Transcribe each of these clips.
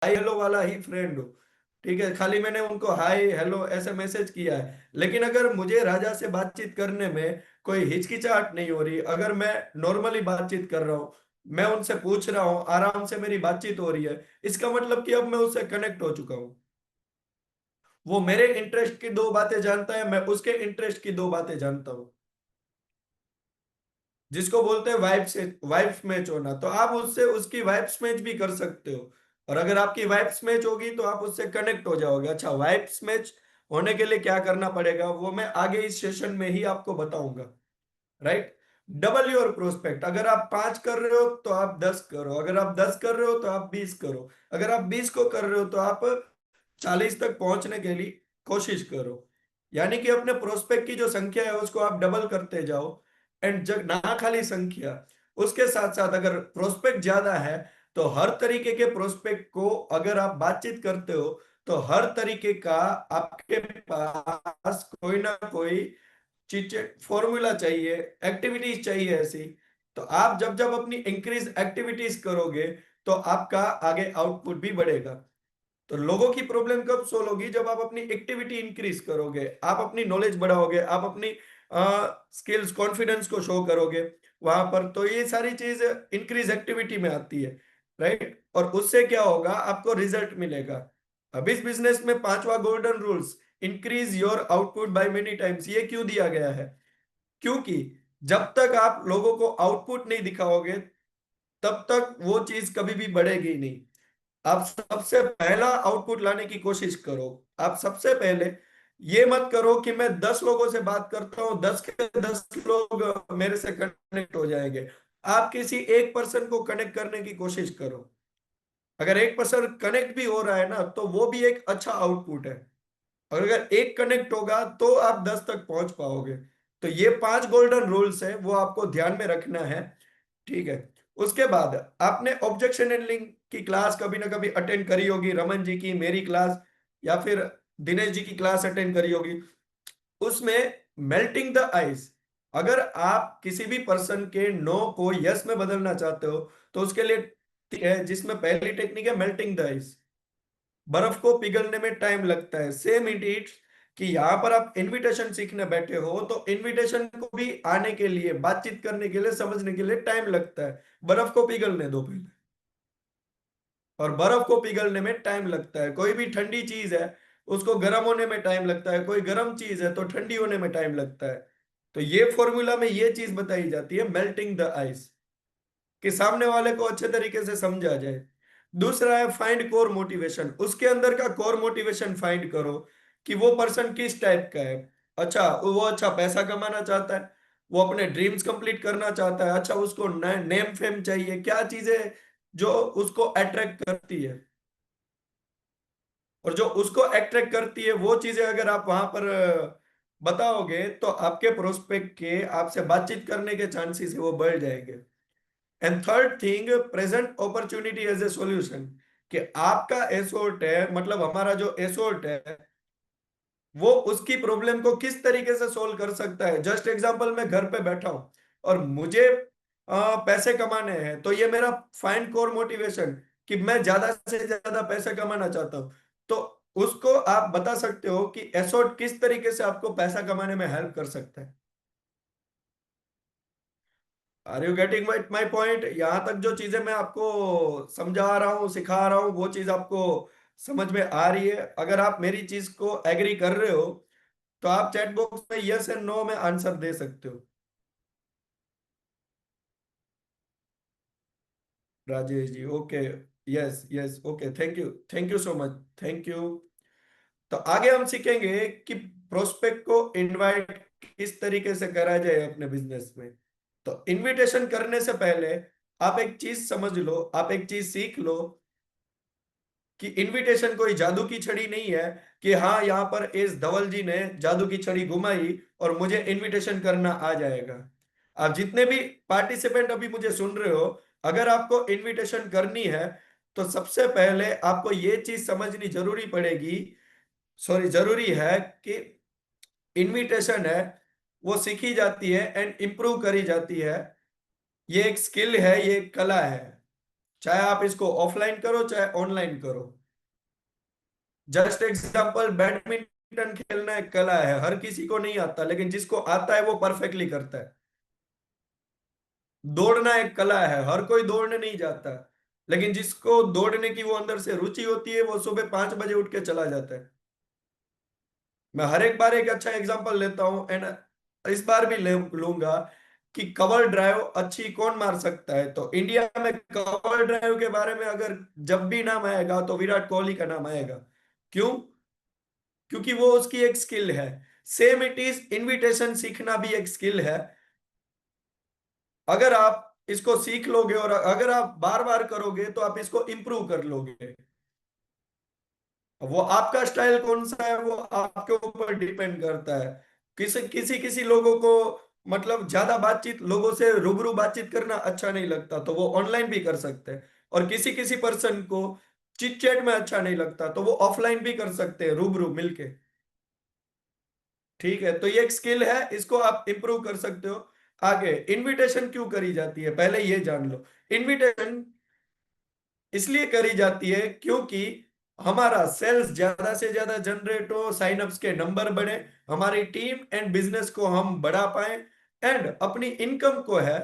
Hi hello वाला ही friend हूँ। ठीक है, खाली मैंने उनको हाय हेलो ऐसे मैसेज किया है, लेकिन अगर मुझे राजा से बातचीत करने में कोई हिचकिचाहट नहीं हो रही, अगर मैं नॉर्मली बातचीत कर रहा हूँ, मैं उनसे पूछ रहा हूँ, आराम से मेरी बातचीत हो रही है, इसका मतलब कि अब मैं उससे कनेक्ट हो चुका हूँ। वो मेरे इंटरेस्ट की दो बातें जानता है, मैं उसके इंटरेस्ट की दो बातें जानता हूँ, जिसको बोलते हैं वाइब से वाइब्स मैच होना। तो आप उससे उसकी वाइब्स मैच भी कर सकते हो, और अगर आपकी वाइब्स मैच होगी तो आप उससे कनेक्ट हो जाओगे। अच्छा, वाइब्स मैच होने के लिए क्या करना पड़ेगा वो मैं आगे इस सेशन में ही आपको बताऊंगा। राइट। डबल योर प्रोस्पेक्ट, अगर आप 5 कर रहे हो तो आप 10 करो, अगर आप 10 कर रहे हो तो आप 20 करो, अगर आप 20 को कर रहे हो तो आप 40 तक पहुंचने के लिए कोशिश करो। यानी कि अपने प्रोस्पेक्ट की जो संख्या है उसको आप डबल करते जाओ। एंड जब ना खाली संख्या, उसके साथ साथ अगर प्रोस्पेक्ट ज्यादा है तो हर तरीके के प्रोस्पेक्ट को अगर आप बातचीत करते हो तो हर तरीके का आपके पास कोई ना कोई चीज फॉर्मूला चाहिए, एक्टिविटीज चाहिए ऐसी। तो आप जब जब अपनी इंक्रीज एक्टिविटीज करोगे तो आपका आगे आउटपुट भी बढ़ेगा। तो लोगों की प्रॉब्लम कब सोल्व होगी? जब आप अपनी एक्टिविटी इंक्रीज करोगे, आप अपनी नॉलेज बढ़ाओगे, आप अपनी स्किल्स कॉन्फिडेंस को शो करोगे वहां पर, तो ये सारी चीज इंक्रीज एक्टिविटी में आती है। राइट। और उससे क्या होगा, आपको रिजल्ट मिलेगा। अब इस बिजनेस में पांचवा golden rules, increase your output by many times, ये क्यों दिया गया है? क्योंकि जब तक आप लोगों को आउटपुट नहीं दिखाओगे तब तक वो चीज कभी भी बढ़ेगी नहीं। आप सबसे पहला आउटपुट लाने की कोशिश करो। आप सबसे पहले ये मत करो कि मैं 10 लोगों से बात करता हूं, 10 के 10 लोग मेरे से कनेक्ट हो जाएंगे। आप किसी एक पर्सन को कनेक्ट करने की कोशिश करो। अगर एक पर्सन कनेक्ट भी हो रहा है ना तो वो भी एक अच्छा आउटपुट है। और अगर एक कनेक्ट होगा तो आप 10 तक पहुंच पाओगे। तो ये 5 गोल्डन रूल्स है, वो आपको ध्यान में रखना है। ठीक है। उसके बाद आपने ऑब्जेक्शन हैंडलिंग की क्लास कभी ना कभी अटेंड करी होगी, रमन जी की, मेरी क्लास, या फिर दिनेश जी की क्लास अटेंड करी होगी। उसमें मेल्टिंग द आइस, अगर आप किसी भी पर्सन के नो को यस में बदलना चाहते हो तो उसके लिए है, जिसमें पहली टेक्निक है मेल्टिंग द आइस। बर्फ को पिघलने में टाइम लगता है, सेम इट इट्स कि यहाँ पर आप इनविटेशन सीखने बैठे हो तो इनविटेशन को भी आने के लिए, बातचीत करने के लिए, समझने के लिए टाइम लगता है। बर्फ को पिघलने दो पहले, और बर्फ को पिघलने में टाइम लगता है। कोई भी ठंडी चीज है उसको गर्म होने में टाइम लगता है, कोई गर्म चीज है तो ठंडी होने में टाइम लगता है। तो ये फॉर्मूला में ये चीज बताई जाती है, मेल्टिंग द आइस, कि सामने वाले को अच्छे तरीके से समझा जाए। दूसरा है फाइंड कोर मोटिवेशन, उसके अंदर का कोर मोटिवेशन फाइंड करो कि वो पर्सन किस टाइप का है। अच्छा, वो अच्छा पैसा कमाना चाहता है, वो अपने ड्रीम्स कंप्लीट करना चाहता है, अच्छा उसको नेम फेम चाहिए, क्या चीजें जो उसको अट्रैक्ट करती है, और जो उसको अट्रैक्ट करती है वो चीजें अगर आप वहां पर बताओगे तो आपके प्रोस्पेक्ट के आपसे बातचीत करने के चांसेस है वो बढ़ जाएंगे। And third thing, present opportunity as a solution, कि आपका एसोर्ट है, मतलब हमारा जो एसोर्ट है वो उसकी प्रॉब्लम को किस तरीके से सोल्व कर सकता है। जस्ट एग्जांपल, मैं घर पे बैठा हूं और मुझे पैसे कमाने हैं, तो ये मेरा फाइंड कोर मोटिवेशन कि मैं ज्यादा से ज्यादा पैसे कमाना चाहता हूं। तो उसको आप बता सकते हो कि एसोर्ट किस तरीके से आपको पैसा कमाने में हेल्प कर सकता है। Are you getting my point? यहां तक जो चीजें मैं आपको समझा रहा हूँ, सिखा रहा हूँ, वो चीज आपको समझ में आ रही है? अगर आप मेरी चीज को एग्री कर रहे हो तो आप चैट बॉक्स में यस एंड नो में आंसर दे सकते हो। Rajesh ji, okay, yes yes, okay, thank you so much, thank you. तो आगे हम सीखेंगे कि प्रोस्पेक्ट को इनवाइट किस तरीके से करा जाए अपने बिजनेस में। तो इनविटेशन करने से पहले आप एक चीज समझ लो, आप एक चीज सीख लो कि इनविटेशन कोई जादू की छड़ी नहीं है कि हाँ यहाँ पर एस धवल जी ने जादू की छड़ी घुमाई और मुझे इनविटेशन करना आ जाएगा। आप जितने भी पार्टिसिपेंट अभी मुझे सुन रहे हो, अगर आपको इनविटेशन करनी है तो सबसे पहले आपको ये चीज समझनी जरूरी पड़ेगी, सॉरी जरूरी है, कि इनविटेशन है वो सीखी जाती है एंड इम्प्रूव करी जाती है। ये एक स्किल है, ये एक कला है। चाहे आप इसको ऑफलाइन करो चाहे ऑनलाइन करो। जस्ट एग्जांपल, बैडमिंटन खेलना एक कला है, हर किसी को नहीं आता, लेकिन जिसको आता है वो परफेक्टली करता है। दौड़ना एक कला है, हर कोई दौड़ने नहीं जाता, लेकिन जिसको दौड़ने की वो अंदर से रुचि होती है वो सुबह 5 बजे उठ के चला जाता है। मैं हर एक बार एक अच्छा एग्जांपल लेता हूं, एंड इस बार भी लूंगा कि कवर ड्राइव अच्छी कौन मार सकता है। तो इंडिया में कवर ड्राइव के बारे में अगर जब भी नाम आएगा तो विराट कोहली का नाम आएगा। क्यों? क्योंकि वो उसकी एक स्किल है। सेम इट इज, इनविटेशन सीखना भी एक स्किल है। अगर आप इसको सीख लोगे और अगर आप बार बार करोगे तो आप इसको इंप्रूव कर लोगे। वो आपका स्टाइल कौन सा है वो आपके ऊपर डिपेंड करता है। किसी किसी किसी लोगों को मतलब ज्यादा बातचीत, लोगों से रूबरू बातचीत करना अच्छा नहीं लगता, तो वो ऑनलाइन भी कर सकते हैं। और किसी किसी पर्सन को चिट चैट में अच्छा नहीं लगता, तो वो ऑफलाइन भी कर सकते हैं, रूबरू मिलके। ठीक है, तो ये एक स्किल है, इसको आप इंप्रूव कर सकते हो। आगे, इनविटेशन क्यों करी जाती है पहले ये जान लो। इनविटेशन इसलिए करी जाती है क्योंकि हमारा सेल्स ज्यादा से ज्यादा जनरेट हो, साइन अप्स के नंबर बढ़े, हमारी टीम एंड बिजनेस को हम बढ़ा पाए, एंड अपनी इनकम को है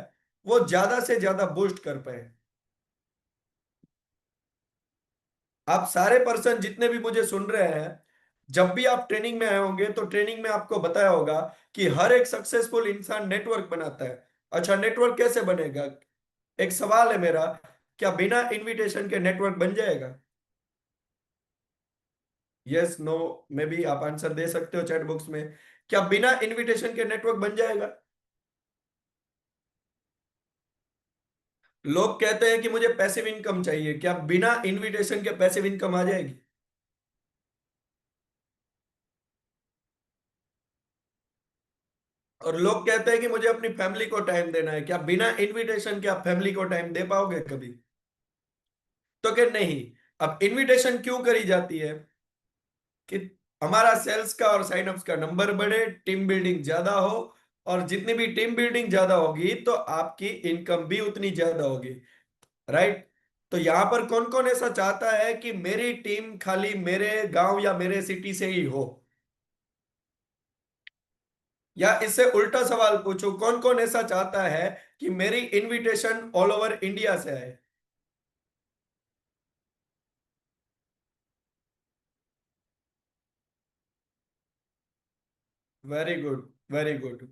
वो ज्यादा से ज्यादा बूस्ट कर पाए। आप सारे पर्सन जितने भी मुझे सुन रहे हैं, जब भी आप ट्रेनिंग में आए होंगे तो ट्रेनिंग में आपको बताया होगा कि हर एक सक्सेसफुल इंसान नेटवर्क बनाता है। अच्छा, नेटवर्क कैसे बनेगा? एक सवाल है मेरा, क्या बिना इनविटेशन के नेटवर्क बन जाएगा? यस, नो, में भी आप आंसर दे सकते हो चैट बॉक्स में। क्या बिना इनविटेशन के नेटवर्क बन जाएगा? लोग कहते हैं कि मुझे पैसिव इनकम चाहिए, क्या बिना इनविटेशन के पैसिव इनकम आ जाएगी? और लोग कहते हैं कि मुझे अपनी फैमिली को टाइम देना है, क्या बिना इनविटेशन के आप फैमिली को टाइम दे पाओगे कभी? तो क्या नहीं। अब इनविटेशन क्यों करी जाती है? कि हमारा सेल्स का और साइनअप्स का नंबर बढ़े, टीम बिल्डिंग ज्यादा हो, और जितनी भी टीम बिल्डिंग ज्यादा होगी तो आपकी इनकम भी उतनी ज्यादा होगी। राइट? तो यहां पर कौन कौन ऐसा चाहता है कि मेरी टीम खाली मेरे गांव या मेरे सिटी से ही हो? या इससे उल्टा सवाल पूछो, कौन कौन ऐसा चाहता है कि मेरी इनविटेशन ऑल ओवर इंडिया से आए? Very good, very good.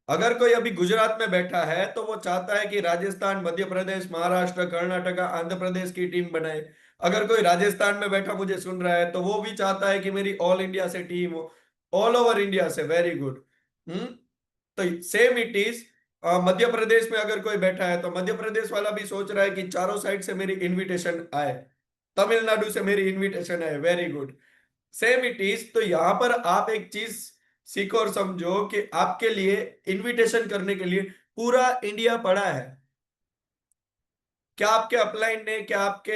अगर कोई अभी गुजरात में बैठा है तो वो चाहता है कि राजस्थान, मध्य प्रदेश, महाराष्ट्र, कर्नाटका, आंध्र प्रदेश की टीम बनाए। अगर कोई राजस्थान में बैठा मुझे सुन रहा है तो वो भी चाहता है कि मेरी ऑल इंडिया से टीम हो, ऑल ओवर इंडिया से। Very good. हम्म। तो same it is, Madhya Pradesh में अगर कोई बैठा है तो मध्य प्रदेश वाला भी सोच रहा है कि चारों साइड से मेरी इनविटेशन आए, तमिलनाडु से मेरी इनविटेशन आए। Very good. Same it is. तो यहां पर आप एक चीज सीखो और समझो कि आपके लिए इनविटेशन करने के लिए पूरा इंडिया पड़ा है। क्या आपके अपलाइन ने, क्या आपके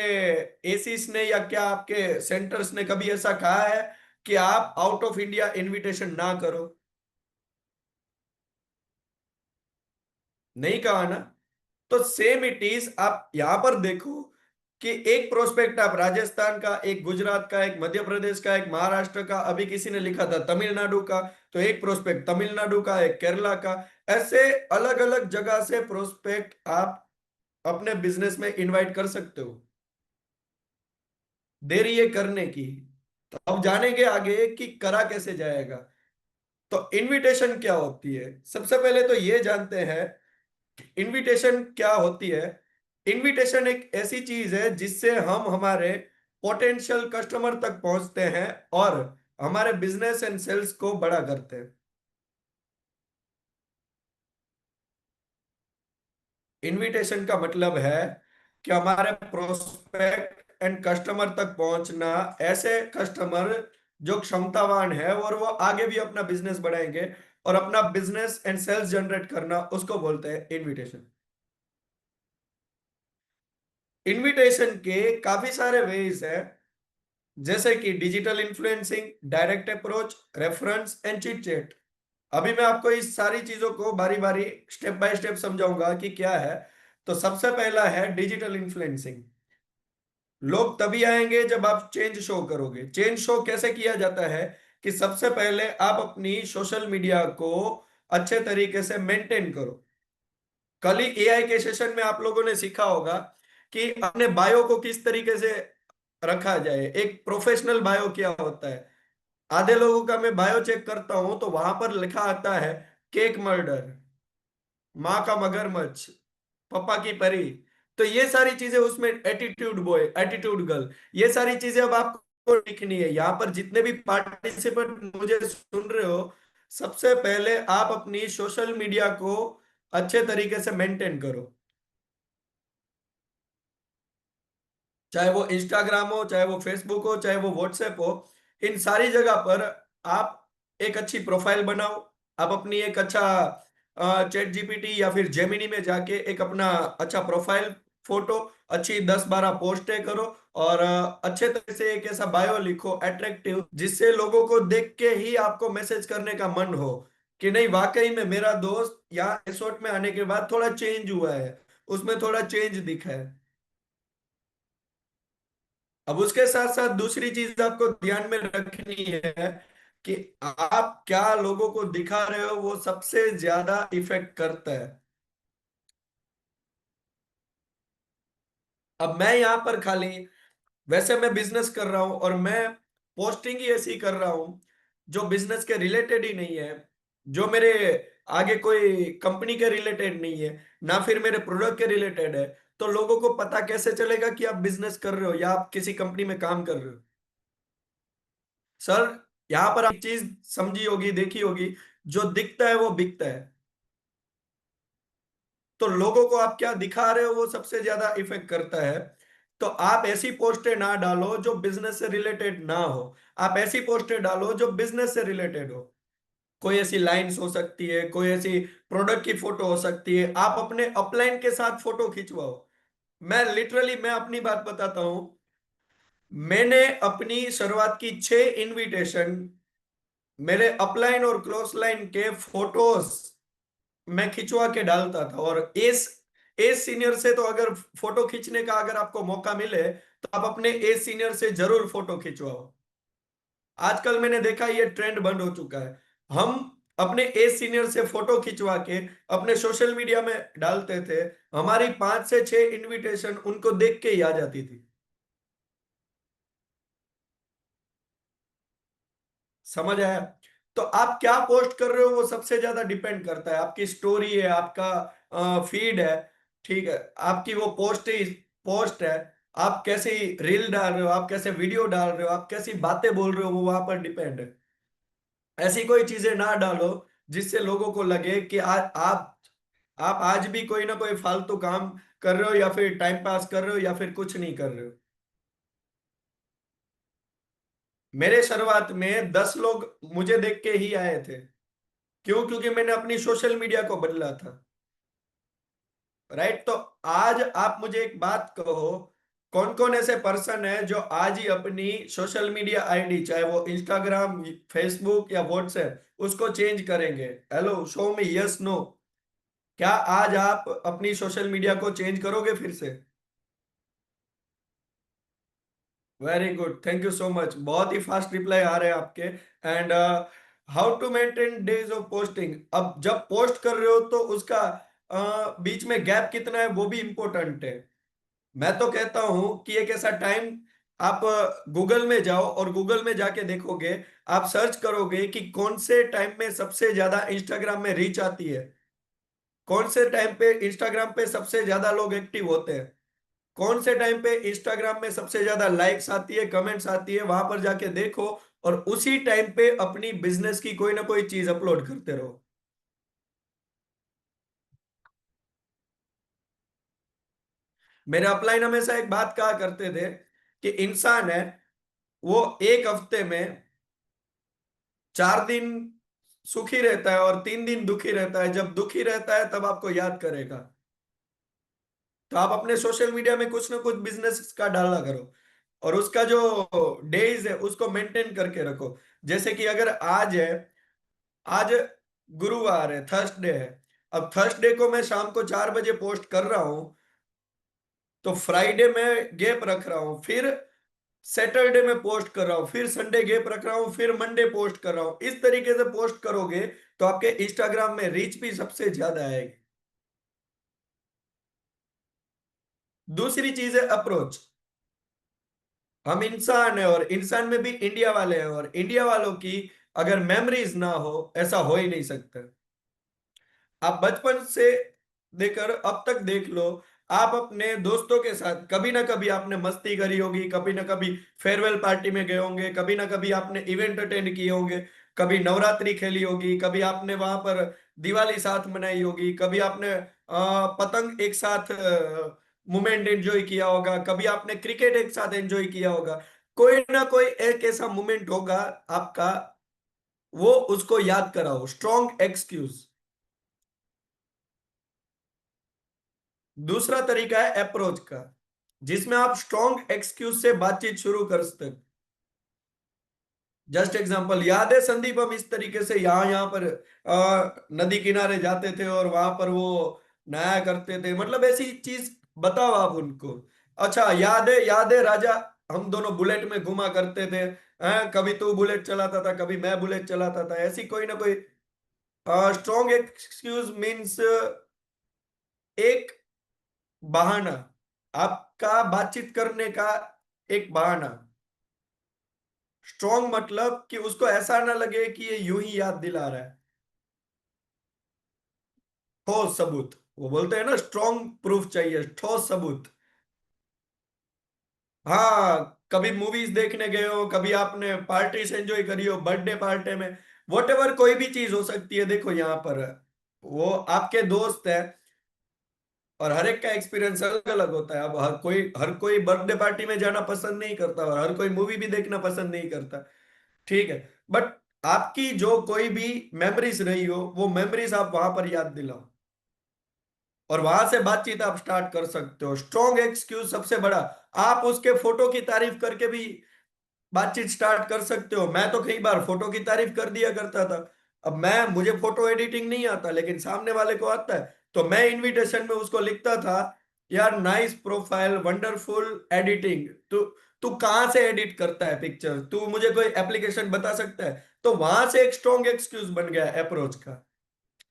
एसीस ने, या क्या आपके सेंटर्स ने कभी ऐसा कहा है कि आप आउट ऑफ इंडिया इनविटेशन ना करो? नहीं कहा ना। तो सेम इट इज, आप यहां पर देखो कि एक प्रोस्पेक्ट आप राजस्थान का, एक गुजरात का, एक मध्य प्रदेश का, एक महाराष्ट्र का, अभी किसी ने लिखा था तमिलनाडु का, तो एक प्रोस्पेक्ट तमिलनाडु का, एक केरला का। ऐसे अलग अलग जगह से प्रोस्पेक्ट आप अपने बिजनेस में इनवाइट कर सकते हो। देरी है करने की। तो अब जानेंगे आगे कि करा कैसे जाएगा। तो इनविटेशन क्या होती है, सबसे पहले तो ये जानते हैं इनविटेशन क्या होती है। इनविटेशन एक ऐसी चीज है जिससे हम हमारे पोटेंशियल कस्टमर तक पहुंचते हैं और हमारे बिजनेस एंड सेल्स को बड़ा करते हैं। इनविटेशन का मतलब है कि हमारे प्रोस्पेक्ट एंड कस्टमर तक पहुंचना, ऐसे कस्टमर जो क्षमतावान है और वो आगे भी अपना बिजनेस बढ़ाएंगे और अपना बिजनेस एंड सेल्स जनरेट करना, उसको बोलते हैं इनविटेशन। इनविटेशन के काफी सारे वेज हैं, जैसे कि digital influencing, direct approach, reference and chit chat. अभी मैं आपको इस सारी चीजों को बारी बारी स्टेप बाय स्टेप समझाऊंगा कि क्या है। तो सबसे पहला है डिजिटल इन्फ्लुएंसिंग। लोग तभी आएंगे जब आप चेंज शो करोगे। चेंज शो कैसे किया जाता है कि सबसे पहले आप अपनी सोशल मीडिया को अच्छे तरीके से मेंटेन करो। कल ही एआई के सेशन में आप लोगों ने सीखा होगा कि अपने बायो को किस तरीके से रखा जाए, एक प्रोफेशनल बायो क्या होता है। आधे लोगों का मैं बायो चेक करता हूं तो वहां पर लिखा आता है केक मर्डर, माँ का मगरमच्छ, पापा की परी। तो ये सारी चीजें उसमें, एटीट्यूड बॉय, एटीट्यूड गर्ल, ये सारी चीजें अब आपको लिखनी है। यहाँ पर जितने भी पार्टिसिपेंट मुझे सुन रहे हो, सबसे पहले आप अपनी सोशल मीडिया को अच्छे तरीके से मेंटेन करो। चाहे वो इंस्टाग्राम हो, चाहे वो फेसबुक हो, चाहे वो व्हाट्सएप हो, इन सारी जगह पर आप एक अच्छी प्रोफाइल बनाओ। आप अपनी एक अच्छा चैट जीपीटी या फिर जेमिनी में जाके एक अपना अच्छा प्रोफाइल फोटो, अच्छी 10-12 पोस्टें करो, और अच्छे तरह से एक ऐसा बायो लिखो अट्रैक्टिव, जिससे लोगों को देख के ही आपको मैसेज करने का मन हो कि नहीं, वाकई में मेरा दोस्त यहाँ रिसोर्ट में आने के बाद थोड़ा चेंज हुआ है, उसमें थोड़ा चेंज दिखा है। अब उसके साथ साथ दूसरी चीज आपको ध्यान में रखनी है कि आप क्या लोगों को दिखा रहे हो, वो सबसे ज्यादा इफेक्ट करता है। अब मैं यहाँ पर खाली, वैसे मैं बिजनेस कर रहा हूं और मैं पोस्टिंग ही ऐसी कर रहा हूं जो बिजनेस के रिलेटेड ही नहीं है, जो मेरे आगे कोई कंपनी के रिलेटेड नहीं है, ना फिर मेरे प्रोडक्ट के रिलेटेड है। तो लोगों को पता कैसे चलेगा कि आप बिजनेस कर रहे हो या आप किसी कंपनी में काम कर रहे हो? सर, यहां पर आप एक चीज समझी होगी, देखी होगी, जो दिखता है वो बिकता है। तो लोगों को आप क्या दिखा रहे हो वो सबसे ज्यादा इफेक्ट करता है। तो आप ऐसी पोस्टें ना डालो जो बिजनेस से रिलेटेड ना हो। आप ऐसी पोस्टें डालो जो बिजनेस से रिलेटेड हो। कोई ऐसी लाइंस हो सकती है, कोई ऐसी प्रोडक्ट की फोटो हो सकती है, आप अपने अपलाइन के साथ फोटो खिंचवाओ। मैं लिटरली, मैं अपनी बात बताता हूं। मैंने अपनी शुरुआत की 6 इनविटेशन मेरे अपलाइन और क्रॉस लाइन के फोटोज मैं खिंचवा के डालता था। और एस एस सीनियर से तो अगर फोटो खींचने का अगर आपको मौका मिले तो आप अपने एस सीनियर से जरूर फोटो खिंचवाओ। आजकल मैंने देखा ये ट्रेंड बंद हो चुका है। हम अपने एस सीनियर से फोटो खिंचवा के अपने सोशल मीडिया में डालते थे। हमारी 5 से 6 इनविटेशन उनको देख के ही आ जाती थी। समझ आया? तो आप क्या पोस्ट कर रहे हो वो सबसे ज्यादा डिपेंड करता है। आपकी स्टोरी है, आपका फीड है, ठीक है, आपकी वो पोस्ट है, आप कैसी रील डाल रहे हो, आप कैसे वीडियो डाल रहे हो, आप कैसी बातें बोल रहे हो, वो वहां पर डिपेंड है। ऐसी कोई चीजें ना डालो जिससे लोगों को लगे कि आप आज भी कोई ना कोई फालतू काम कर रहे हो, या फिर टाइम पास कर रहे हो, या फिर कुछ नहीं कर रहे हो। मेरे शुरुआत में 10 लोग मुझे देख के ही आए थे। क्यों? क्योंकि मैंने अपनी सोशल मीडिया को बदला था। राइट? तो आज आप मुझे एक बात कहो, कौन कौन ऐसे पर्सन है जो आज ही अपनी सोशल मीडिया आईडी, चाहे वो इंस्टाग्राम, फेसबुक या व्हाट्सएप, उसको चेंज करेंगे? हेलो, शो में यस नो। क्या आज आप अपनी सोशल मीडिया को चेंज करोगे फिर से? Very good, thank you so much, बहुत ही फास्ट रिप्लाई आ रहे हैं आपके। And how to maintain days of posting. अब जब पोस्ट कर रहे हो तो उसका बीच में गैप कितना है वो भी इंपॉर्टेंट है। मैं तो कहता हूं कि एक ऐसा टाइम, आप गूगल में जाओ और गूगल में जाके देखोगे, आप सर्च करोगे कि कौन से टाइम में सबसे ज्यादा इंस्टाग्राम में रीच आती है, कौन से टाइम पे इंस्टाग्राम पे सबसे ज्यादा लोग एक्टिव होते हैं, कौन से टाइम पे इंस्टाग्राम में सबसे ज्यादा लाइक्स आती है, कमेंट्स आती है, वहां पर जाके देखो। और उसी टाइम पे अपनी बिजनेस की कोई ना कोई चीज अपलोड करते रहो। मेरे अपलाइन हमेशा एक बात कहा करते थे कि इंसान है वो एक हफ्ते में 4 दिन सुखी रहता है और 3 दिन दुखी रहता है। जब दुखी रहता है तब आपको याद करेगा। तो आप अपने सोशल मीडिया में कुछ ना कुछ बिजनेस का डाला करो, और उसका जो डेज है उसको मेंटेन करके रखो। जैसे कि अगर आज गुरुवार है, थर्सडे है, अब थर्सडे को मैं शाम को 4 बजे पोस्ट कर रहा हूं, तो फ्राइडे में गैप रख रहा हूं, फिर सैटरडे में पोस्ट कर रहा हूं, फिर संडे गैप रख रहा हूं, फिर मंडे पोस्ट कर रहा हूं। इस तरीके से पोस्ट करोगे तो आपके इंस्टाग्राम में रीच भी सबसे ज्यादा आएगी। दूसरी चीज है अप्रोच। हम इंसान है और इंसान में भी इंडिया वाले हैं, और इंडिया वालों की अगर मेमोरीज ना हो, ऐसा हो ही नहीं सकता। आप बचपन से लेकर अब तक देख लो, आप अपने दोस्तों के साथ कभी ना कभी आपने मस्ती करी होगी, कभी ना कभी फेयरवेल पार्टी में गए होंगे, कभी ना कभी आपने इवेंट अटेंड किए होंगे, कभी नवरात्रि खेली होगी, कभी आपने वहां पर दिवाली साथ मनाई होगी, कभी आपने पतंग एक साथ मोमेंट एंजॉय किया होगा, कभी आपने क्रिकेट एक साथ एंजॉय किया होगा। कोई ना कोई एक ऐसा मोमेंट होगा आपका, वो उसको याद कराओ, स्ट्रॉन्ग एक्सक्यूज। दूसरा तरीका है अप्रोच का, जिसमें आप स्ट्रॉन्ग एक्सक्यूज से बातचीत शुरू कर सकते। जस्ट एग्जांपल, याद है संदीप हम इस तरीके से यहाँ यहाँ पर नदी किनारे जाते थे और वहां पर वो नहाया करते थे, मतलब ऐसी चीज बताओ आप उनको। अच्छा, याद है राजा, हम दोनों बुलेट में घुमा करते थे, कभी तू बुलेट चलाता था, कभी मैं बुलेट चलाता था। ऐसी कोई ना कोई स्ट्रॉन्ग एक्सक्यूज मीन्स एक बहाना, आपका बातचीत करने का एक बहाना। स्ट्रॉन्ग मतलब कि उसको ऐसा ना लगे कि ये यूं ही याद दिला रहा है। ठोस सबूत, वो बोलते हैं ना स्ट्रॉन्ग प्रूफ चाहिए, ठोस सबूत। हाँ, कभी मूवीज देखने गए हो, कभी आपने पार्टी से एंजॉय करी हो, बर्थडे पार्टी में, वॉटेवर कोई भी चीज हो सकती है। देखो यहाँ पर वो आपके दोस्त है, और हर एक का एक्सपीरियंस अलग अलग होता है। अब हर कोई बर्थडे पार्टी में जाना पसंद नहीं करता, और हर कोई मूवी भी देखना पसंद नहीं करता। ठीक है, बट आपकी जो कोई भी मेमोरीज रही हो, वो मेमोरीज आप वहां पर याद दिलाओ, और वहां से बातचीत आप स्टार्ट कर सकते हो। स्ट्रॉन्ग एक्सक्यूज सबसे बड़ा। आप उसके फोटो की तारीफ करके भी बातचीत स्टार्ट कर सकते हो। मैं तो कई बार फोटो की तारीफ कर दिया करता था। अब मुझे फोटो एडिटिंग नहीं आता, लेकिन सामने वाले को आता है, तो मैं इनविटेशन में उसको लिखता था, यार नाइस प्रोफाइल, वंडरफुल एडिटिंग, तू तू कहाँ से एडिट करता है पिक्चर, तू मुझे कोई एप्लीकेशन बता सकता है। तो वहां से एक स्ट्रॉन्ग एक्सक्यूज बन गया अप्रोच का।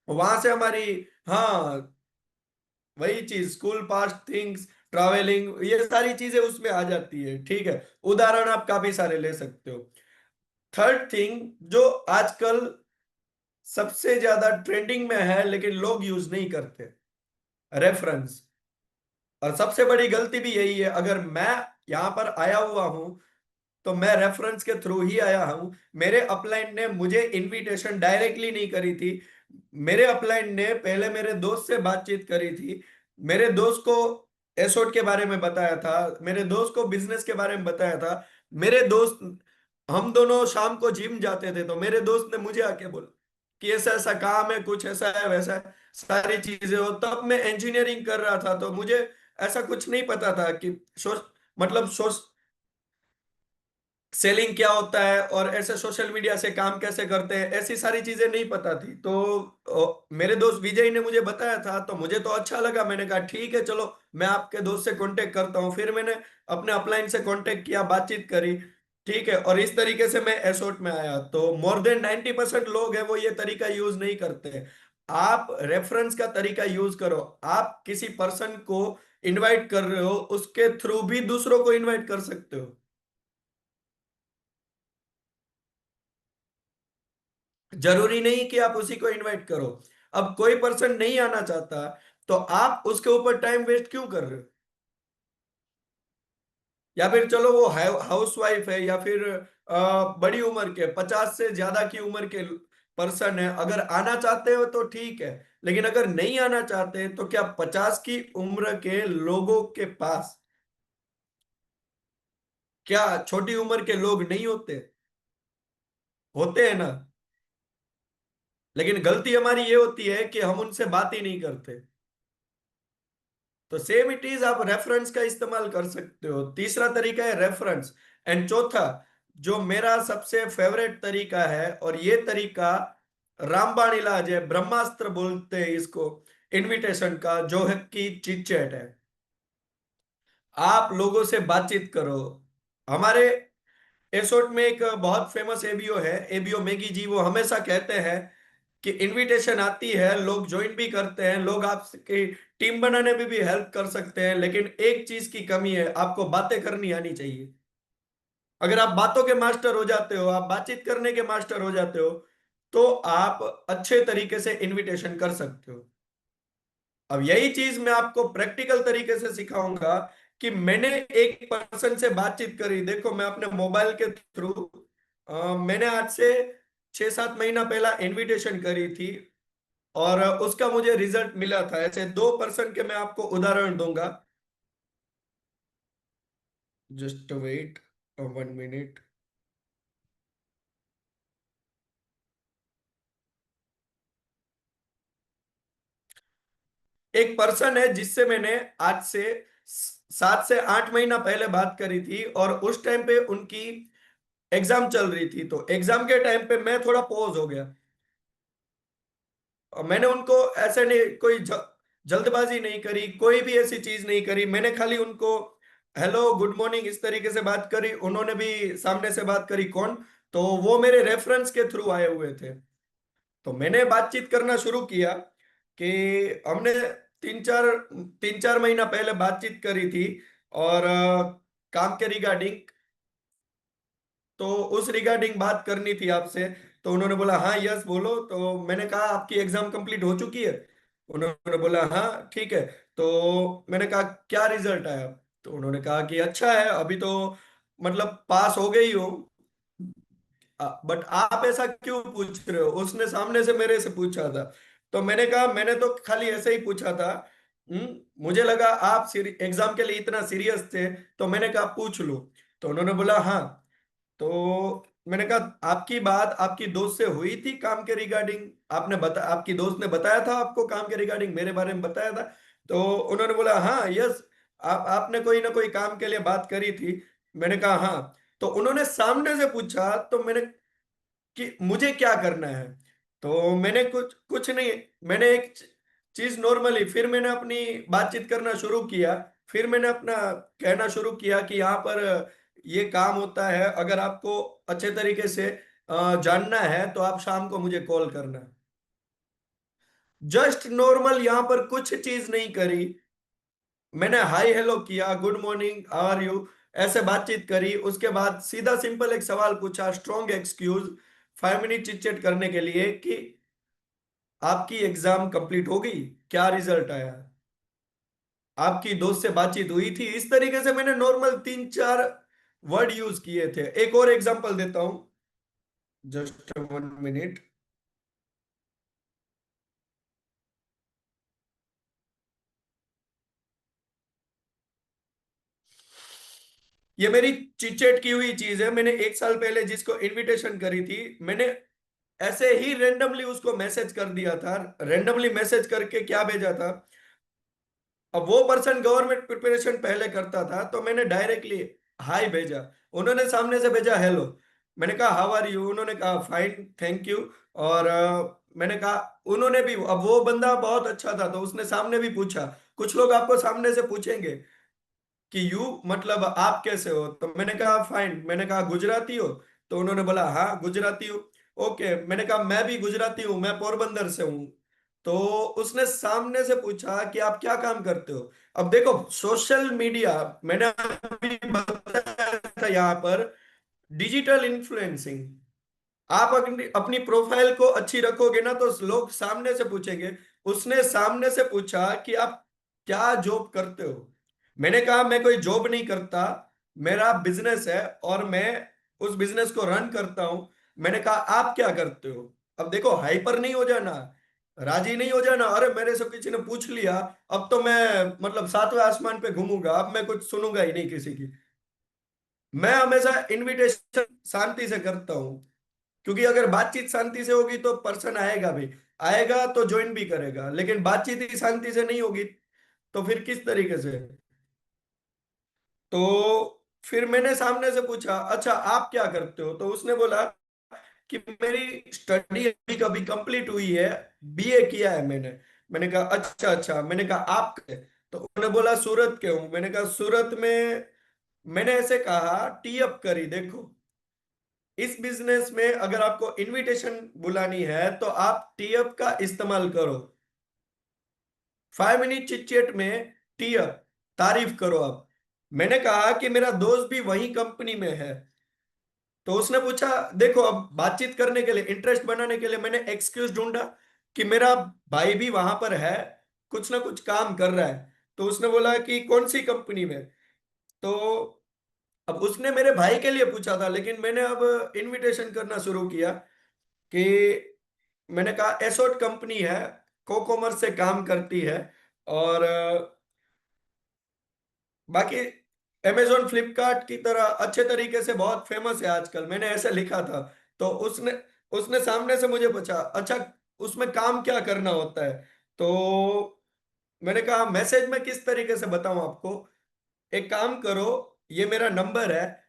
वहां से हमारी, हाँ, वही चीज, स्कूल पास्ट थिंग्स, ट्रैवलिंग, ये सारी चीजें उसमें आ जाती है। ठीक है, उदाहरण आप काफी सारे ले सकते हो। थर्ड थिंग जो आजकल सबसे ज्यादा ट्रेंडिंग में है लेकिन लोग यूज नहीं करते, रेफरेंस। और सबसे बड़ी गलती भी यही है। अगर मैं यहां पर आया हुआ हूं, तो मैं रेफरेंस के थ्रू ही आया हूं। मेरे अपलाइन ने मुझे इनविटेशन डायरेक्टली नहीं करी थी। मेरे अपलाइन ने पहले मेरे दोस्त से बातचीत करी थी, मेरे दोस्त को एसोट के बारे में बताया था, मेरे दोस्त को बिजनेस के बारे में बताया था। मेरे दोस्त, हम दोनों शाम को जिम जाते थे, तो मेरे दोस्त ने मुझे आके बोला कि ऐसा ऐसा काम है, कुछ ऐसा है वैसा है, सारी चीजें हो। तब मैं इंजीनियरिंग कर रहा था, तो मुझे ऐसा कुछ नहीं पता था कि मतलब सेलिंग क्या होता है, और ऐसे सोशल मीडिया से काम कैसे करते हैं, ऐसी सारी चीजें नहीं पता थी। तो मेरे दोस्त विजय ने मुझे बताया था, तो मुझे तो अच्छा लगा। मैंने कहा ठीक है, चलो मैं आपके दोस्त से कांटेक्ट करता हूँ। फिर मैंने अपने अपलाइन से कांटेक्ट किया, बातचीत करी। ठीक है, और इस तरीके से मैं एसोट में आया। तो मोर देन 90% लोग हैं वो ये तरीका यूज नहीं करते। आप रेफरेंस का तरीका यूज करो। आप किसी पर्सन को इनवाइट कर रहे हो, उसके थ्रू भी दूसरों को इनवाइट कर सकते हो। जरूरी नहीं कि आप उसी को इनवाइट करो। अब कोई पर्सन नहीं आना चाहता, तो आप उसके ऊपर टाइम वेस्ट क्यों कर रहे हो? या फिर चलो वो हाउस वाइफ है, या फिर बड़ी उम्र के 50 से ज्यादा की उम्र के पर्सन है, अगर आना चाहते हो तो ठीक है। लेकिन अगर नहीं आना चाहते, तो क्या 50 की उम्र के लोगों के पास क्या छोटी उम्र के लोग नहीं होते? होते हैं ना। लेकिन गलती हमारी ये होती है कि हम उनसे बात ही नहीं करते। तो सेम इट इज, आप रेफरेंस का इस्तेमाल कर सकते हो। तीसरा तरीका है रेफरेंस। एंड चौथा, जो मेरा सबसे फेवरेट तरीका है, और ये तरीका रामबाण इलाज है, ब्रह्मास्त्र बोलते हैं इसको, इनविटेशन का, जो है कि चिट चैट है। आप लोगों से बातचीत करो। हमारे एसोट में एक बहुत फेमस एबीओ है, एबीओ मैगी जी, वो हमेशा कहते हैं कि इनविटेशन आती है, लोग ज्वाइन भी करते हैं, लोग आपकी टीम बनाने में भी हेल्प कर सकते हैं, लेकिन एक चीज की कमी है, आपको बातें करनी आनी चाहिए। अगर आप बातों के मास्टर हो जाते हो, आप बातचीत करने के मास्टर हो जाते हो, तो आप अच्छे तरीके से इनविटेशन कर सकते हो। अब यही चीज मैं आपको प्रैक्टिकल तरीके से सिखाऊंगा कि मैंने एक पर्सन से बातचीत करी। देखो, मैं अपने मोबाइल के थ्रू मैंने आज से 6-7 महीना पहला इनविटेशन करी थी, और उसका मुझे रिजल्ट मिला था। ऐसे 2 पर्सन के मैं आपको उदाहरण दूंगा। Just wait 1 minute. एक पर्सन है जिससे मैंने आज से 7 से 8 महीना पहले बात करी थी, और उस टाइम पे उनकी एग्जाम चल रही थी, तो एग्जाम के टाइम पे मैं थोड़ा पॉज हो गया। और मैंने उनको ऐसे नहीं, कोई जल्दबाजी नहीं करी, कोई भी ऐसी चीज नहीं करी। मैंने खाली उनको हेलो गुड मॉर्निंग इस तरीके से बात करी, उन्होंने भी सामने से बात करी। कौन? तो वो मेरे रेफरेंस के थ्रू आए हुए थे। तो मैंने बातचीत करना शुरू किया कि हमने 3-4 महीना पहले बातचीत करी थी, और काम के रिगार्डिंग, तो उस रिगार्डिंग बात करनी थी आपसे। तो उन्होंने बोला हाँ यस बोलो। तो मैंने कहा आपकी एग्जाम कंप्लीट हो चुकी है? उन्होंने बोला हाँ ठीक है। तो मैंने कहा क्या रिजल्ट आया? तो उन्होंने कहा कि अच्छा है, अभी तो मतलब पास हो गई हो। बट आप ऐसा क्यों पूछ रहे हो? उसने सामने से मेरे से पूछा था। तो मैंने कहा मैंने तो खाली ऐसे ही पूछा था। मुझे लगा आप एग्जाम के लिए इतना सीरियस थे, तो मैंने कहा पूछ लूं। तो उन्होंने बोला हाँ। तो मैंने कहा आपकी बात आपकी दोस्त से हुई थी काम के रिगार्डिंग? आपकी दोस्त ने बताया था आपको काम के रिगार्डिंग, मेरे बारे में बताया था? तो उन्होंने बोला हाँ यस, आपने कोई ना कोई काम के लिए बात करी थी। मैंने कहा हाँ। तो उन्होंने सामने से पूछा, तो मैंने कि मुझे क्या करना है? तो मैंने कुछ कुछ नहीं, मैंने एक चीज नॉर्मली, फिर मैंने अपनी बातचीत करना शुरू किया। फिर मैंने अपना कहना शुरू किया कि यहाँ पर ये काम होता है, अगर आपको अच्छे तरीके से जानना है तो आप शाम को मुझे कॉल करना। जस्ट नॉर्मल, यहाँ पर कुछ चीज नहीं करी। मैंने हाय हेलो किया, good morning how are you, ऐसे बातचीत करी। उसके बाद सीधा सिंपल एक सवाल पूछा, strong excuse, 5 minute chit chat करने के लिए कि आपकी एग्जाम कंप्लीट हो गई, क्या रिजल्ट आया, आपकी दोस्त से बातचीत हुई थी। इस तरीके से मैंने नॉर्मल 3-4 वर्ड यूज किए थे। एक और एग्जांपल देता हूं, जस्ट 1 मिनट। ये मेरी चिटचैट की हुई चीज है। मैंने 1 साल पहले जिसको इनविटेशन करी थी, मैंने ऐसे ही रेंडमली उसको मैसेज कर दिया था। रेंडमली मैसेज करके क्या भेजा था, अब वो पर्सन गवर्नमेंट प्रिपरेशन पहले करता था, तो मैंने डायरेक्टली हाय भेजा। उन्होंने सामने से भेजा हेलो। मैंने कहा हाउ आर यू, उन्होंने कहा फाइन थैंक यू। और मैंने कहा, उन्होंने भी, अब वो बंदा बहुत अच्छा था तो उसने सामने भी पूछा। कुछ लोग आपको सामने से पूछेंगे कि यू मतलब आप कैसे हो, तो मैंने कहा फाइन। मैंने कहा गुजराती हो? तो उन्होंने बोला हाँ गुजराती हूँ। ओके, मैंने कहा मैं भी गुजराती हूँ, मैं पोरबंदर से हूँ। तो उसने सामने से पूछा कि आप क्या काम करते हो। अब देखो, सोशल मीडिया, मैंने अभी बताया था यहाँ पर, डिजिटल इन्फ्लुएंसिंग, आप अपनी अपनी प्रोफाइल को अच्छी रखोगे ना, तो लोग सामने से पूछेंगे। उसने सामने से पूछा कि आप क्या जॉब करते हो। मैंने कहा मैं कोई जॉब नहीं करता, मेरा बिजनेस है और मैं उस बिजनेस को रन करता हूं। मैंने कहा आप क्या करते हो? अब देखो, हाइपर नहीं हो जाना, राजी नहीं हो जाना, अरे मेरे से किसी ने पूछ लिया, अब तो मैं मतलब 7वें आसमान पे घूमूंगा, अब मैं कुछ सुनूंगा ही नहीं किसी की। मैं हमेशा इनविटेशन शांति से करता हूं, क्योंकि अगर बातचीत शांति से होगी तो पर्सन आएगा भी, आएगा तो ज्वाइन भी करेगा। लेकिन बातचीत ही शांति से नहीं होगी, तो फिर किस तरीके से? तो फिर मैंने सामने से पूछा अच्छा आप क्या करते हो? तो उसने बोला कि मेरी स्टडी अभी कभी कंप्लीट हुई है, बीए किया है मैंने। मैंने कहा अच्छा अच्छा। मैंने कहा आप तो उन्होंने बोला सूरत के हूं। मैंने कहा सूरत में। मैंने ऐसे कहा टी अप करी, देखो इस बिजनेस में अगर आपको इनविटेशन बुलानी है तो आप टी अप का इस्तेमाल करो। 5 मिनट चिट चैट में टी अप, तारीफ करो आप। मैंने कहा कि मेरा दोस्त भी वही कंपनी में है। तो उसने पूछा, देखो अब बातचीत करने के लिए, इंटरेस्ट बनाने के लिए मैंने एक्सक्यूज ढूंढा कि मेरा भाई भी वहां पर है, कुछ ना कुछ काम कर रहा है। तो उसने बोला कि कौन सी कंपनी में। तो अब उसने मेरे भाई के लिए पूछा था, लेकिन मैंने अब इनविटेशन करना शुरू किया कि मैंने कहा एसोट कंपनी है, को कॉमर्स से काम करती है, और बाकी अमेजोन फ्लिपकार्ट की तरह अच्छे तरीके से बहुत फेमस है आजकल, मैंने ऐसे लिखा था। तो उसने उसने सामने से मुझे पूछा, अच्छा उसमें काम क्या करना होता है। तो मैंने कहा मैसेज में किस तरीके से बताऊं आपको, एक काम करो, ये मेरा नंबर है,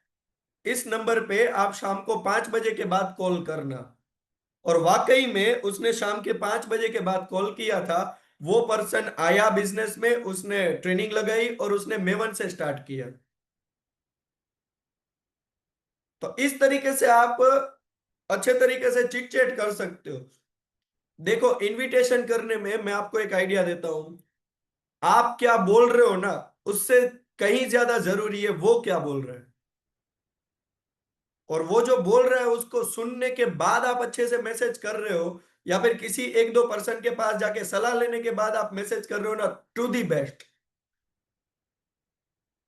इस नंबर पे आप शाम को 5 बजे के बाद कॉल करना। और वाकई में उसने शाम के 5 बजे के बाद कॉल किया था। वो पर्सन आया बिजनेस में, उसने ट्रेनिंग लगाई और उसने मेवन से स्टार्ट किया। तो इस तरीके से आप अच्छे तरीके से चिट चैट कर सकते हो। देखो इनविटेशन करने में मैं आपको एक आइडिया देता हूं। आप क्या बोल रहे हो ना, उससे कहीं ज्यादा जरूरी है वो क्या बोल रहे हैं। और वो जो बोल रहा है उसको सुनने के बाद आप अच्छे से मैसेज कर रहे हो, या फिर किसी एक दो पर्सन के पास जाके सलाह लेने के बाद आप मैसेज कर रहे हो ना, टू दी बेस्ट।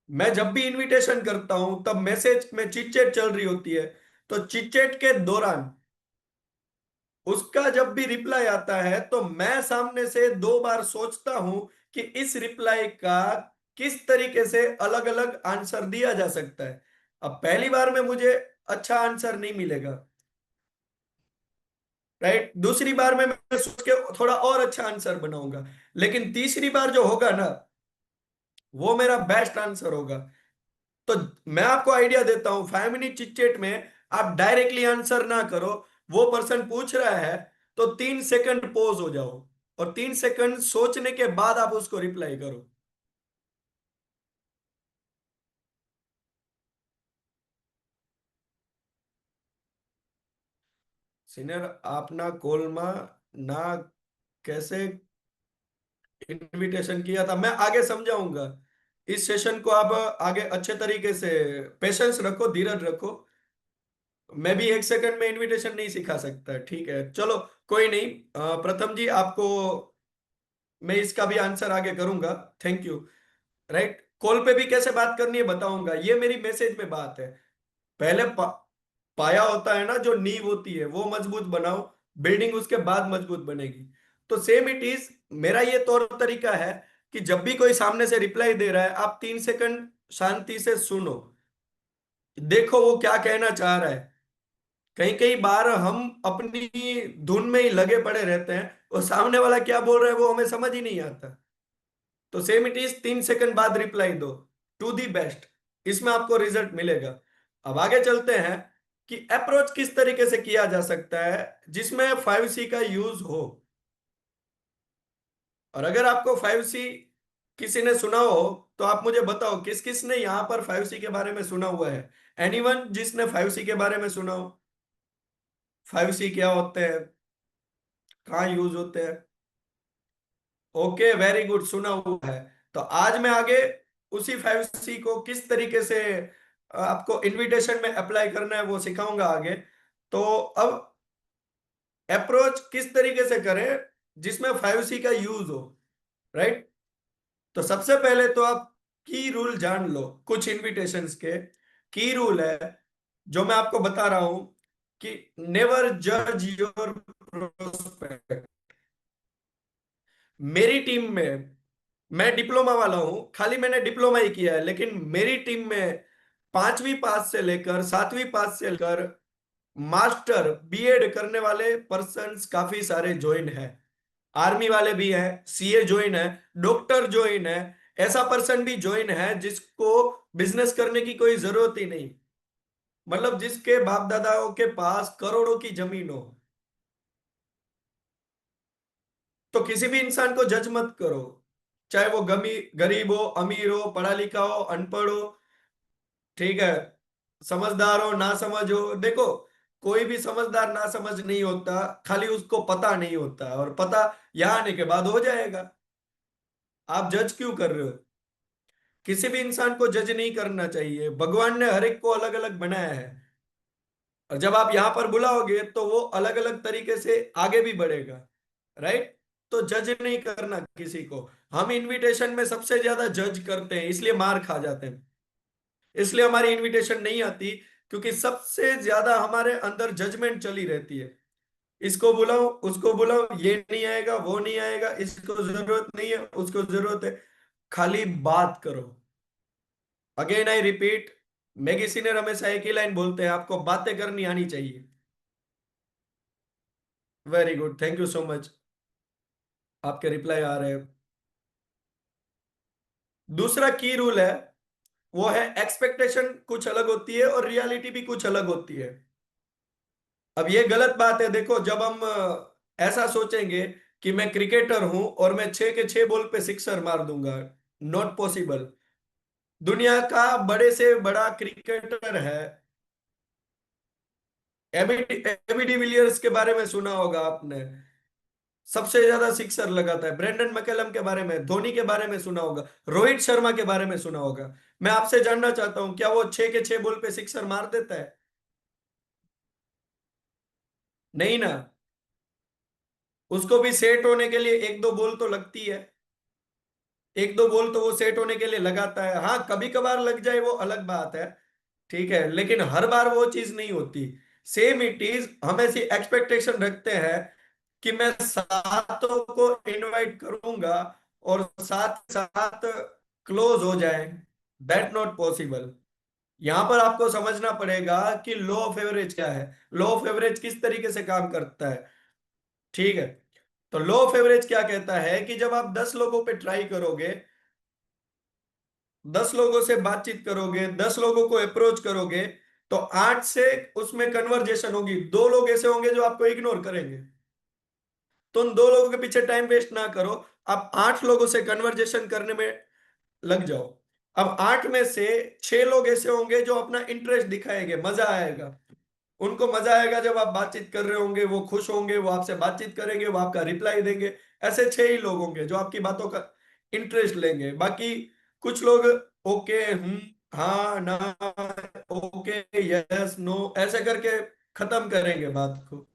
मैं जब भी इनविटेशन करता हूं तब मैसेज में चिटचैट चल रही होती है। तो चिटचैट के दौरान उसका जब भी रिप्लाई आता है तो मैं सामने से 2 बार सोचता हूं कि इस रिप्लाई का किस तरीके से अलग अलग आंसर दिया जा सकता है। अब पहली बार में मुझे अच्छा आंसर नहीं मिलेगा, राइट, दूसरी बार में मैं सोच के थोड़ा और अच्छा आंसर बनाऊंगा, लेकिन तीसरी बार जो होगा ना, वो मेरा बेस्ट आंसर होगा। तो मैं आपको आइडिया देता हूं, 5 मिनट चिटचैट में आप डायरेक्टली आंसर ना करो। वो पर्सन पूछ रहा है तो 3 सेकंड पॉज हो जाओ, और 3 सेकंड सोचने के बाद आप उसको रिप्लाई करो। सीनियर आप ना कॉल में ना कैसे इनविटेशन किया था, मैं आगे समझाऊंगा। इस सेशन को आप आगे अच्छे तरीके से पेशेंस रखो, धीरज रखो। मैं भी 1 सेकंड में इनविटेशन नहीं सिखा सकता, ठीक है चलो, कोई नहीं। प्रथम जी आपको मैं इसका भी आंसर आगे करूंगा, थैंक यू। राइट, कॉल पे भी कैसे बात करनी है बताऊंगा, ये मेरी मैसेज में बात है। पहले पाया होता है ना, जो नींव होती है वो मजबूत बनाओ, बिल्डिंग उसके बाद मजबूत बनेगी। तो सेम इट इज, मेरा ये तौर तरीका है कि जब भी कोई सामने से रिप्लाई दे रहा है आप 3 सेकंड शांति से सुनो, देखो वो क्या कहना चाह रहा है। कई कई बार हम अपनी धुन में ही लगे पड़े रहते हैं, और सामने वाला क्या बोल रहा है वो हमें समझ ही नहीं आता। तो सेम इट इज, 3 सेकंड बाद रिप्लाई दो, टू दी बेस्ट, इसमें आपको रिजल्ट मिलेगा। अब आगे चलते हैं कि अप्रोच किस तरीके से किया जा सकता है जिसमें 5C का यूज हो। और अगर आपको 5C किसी ने सुना हो तो आप मुझे बताओ किस किस ने यहां पर 5C के बारे में सुना हुआ है। एनीवन जिसने 5C के बारे में सुना हो, 5C क्या होते हैं, कहाँ यूज होते हैं। ओके वेरी गुड, सुना हुआ है। तो आज मैं आगे उसी 5C को किस तरीके से आपको इनविटेशन में अप्लाई करना है वो सिखाऊंगा आगे। तो अब अप्रोच किस तरीके से करें जिसमें 5C का यूज हो, राइट। तो सबसे पहले तो आप की रूल जान लो कुछ इनविटेशंस के। की रूल है जो मैं आपको बता रहा हूं कि नेवर जज योर प्रोस्पेक्ट। मेरी टीम में, मैं डिप्लोमा वाला हूं, खाली मैंने डिप्लोमा ही किया है, लेकिन मेरी टीम में 5वीं पास से लेकर 7वीं पास से लेकर मास्टर बीएड करने वाले पर्सन्स काफी सारे ज्वाइन है। आर्मी वाले भी हैं, सीए ज्वाइन है, डॉक्टर ज्वाइन है, ऐसा पर्सन भी ज्वाइन है जिसको बिजनेस करने की कोई जरूरत ही नहीं, मतलब जिसके बाप दादाओं के पास करोड़ों की जमीन हो। तो किसी भी इंसान को जज मत करो, चाहे वो गरीब हो, अमीर हो, पढ़ा लिखा हो, अनपढ़ हो, ठीक है, समझदार हो, ना समझ हो, देखो कोई भी समझदार ना समझ नहीं होता, खाली उसको पता नहीं होता, और पता यहाँ आने के बाद हो जाएगा। आप जज क्यों कर रहे हो? किसी भी इंसान को जज नहीं करना चाहिए, भगवान ने हर एक को अलग अलग बनाया है, और जब आप यहां पर बुलाओगे तो वो अलग अलग तरीके से आगे भी बढ़ेगा, राइट? तो जज नहीं करना किसी को। हम इनविटेशन में सबसे ज्यादा जज करते हैं, इसलिए मार खा जाते हैं, इसलिए हमारी इनविटेशन नहीं आती, क्योंकि सबसे ज्यादा हमारे अंदर जजमेंट चली रहती है। इसको बुलाओ, उसको बुलाओ, ये नहीं आएगा, वो नहीं आएगा, इसको जरूरत नहीं है, उसको जरूरत है, खाली बात करो। Again I repeat, Maggi Sinner हमेशा एक ही लाइन बोलते हैं, आपको बातें करनी आनी चाहिए। Very good, thank you so much, आपके रिप्लाई आ रहे हैं। दूसरा की रूल है, वो है एक्सपेक्टेशन कुछ अलग होती है और रियलिटी भी कुछ अलग होती है। अब ये गलत बात है, देखो जब हम ऐसा सोचेंगे कि मैं क्रिकेटर हूं और मैं 6 के 6 बॉल पे सिक्सर मार दूंगा, नॉट पॉसिबल। दुनिया का बड़े से बड़ा क्रिकेटर है, एबी डिविलियर्स के बारे में सुना होगा आपने, सबसे ज्यादा सिक्सर लगाता है। ब्रेंडन मैकलम के बारे में, धोनी के बारे में सुना होगा, रोहित शर्मा के बारे में सुना होगा। मैं आपसे जानना चाहता हूं, क्या वो 6 के 6 बॉल पे सिक्सर मार देता है? नहीं ना। उसको भी सेट होने के लिए 1 2 बॉल तो लगती है, 1 2 बॉल तो वो सेट होने के लिए लगाता है। हाँ, कभी कभार लग जाए वो अलग बात है, ठीक है, लेकिन हर बार वो चीज नहीं होती। सेम इट इज, हम ऐसी एक्सपेक्टेशन रखते हैं कि मैं सातों को इनवाइट करूंगा और साथ साथ क्लोज हो जाए, दैट नॉट पॉसिबल। यहां पर आपको समझना पड़ेगा कि लॉ ऑफ एवरेज क्या है, लॉ ऑफ एवरेज किस तरीके से काम करता है, ठीक है? तो लॉ ऑफ एवरेज क्या कहता है कि जब आप 10 लोगों पे ट्राई करोगे, 10 लोगों से बातचीत करोगे, 10 लोगों को अप्रोच करोगे, तो 8 से उसमें कन्वर्जेशन होगी, 2 लोग ऐसे होंगे जो आपको इग्नोर करेंगे। तो उन 2 लोगों के पीछे टाइम वेस्ट ना करो, आप 8 लोगों से कन्वर्जेशन करने में लग जाओ। अब 8 में से 6 लोग ऐसे होंगे जो अपना इंटरेस्ट दिखाएंगे, मजा आएगा, उनको मजा आएगा, जब आप बातचीत कर रहे होंगे वो खुश होंगे, वो आपसे बातचीत करेंगे, वो आपका रिप्लाई देंगे। ऐसे 6 ही लोग होंगे जो आपकी बातों का इंटरेस्ट लेंगे। बाकी कुछ लोग ओके, हाँ, ना, ओके, यस, नो, ऐसे करके खत्म करेंगे बात को।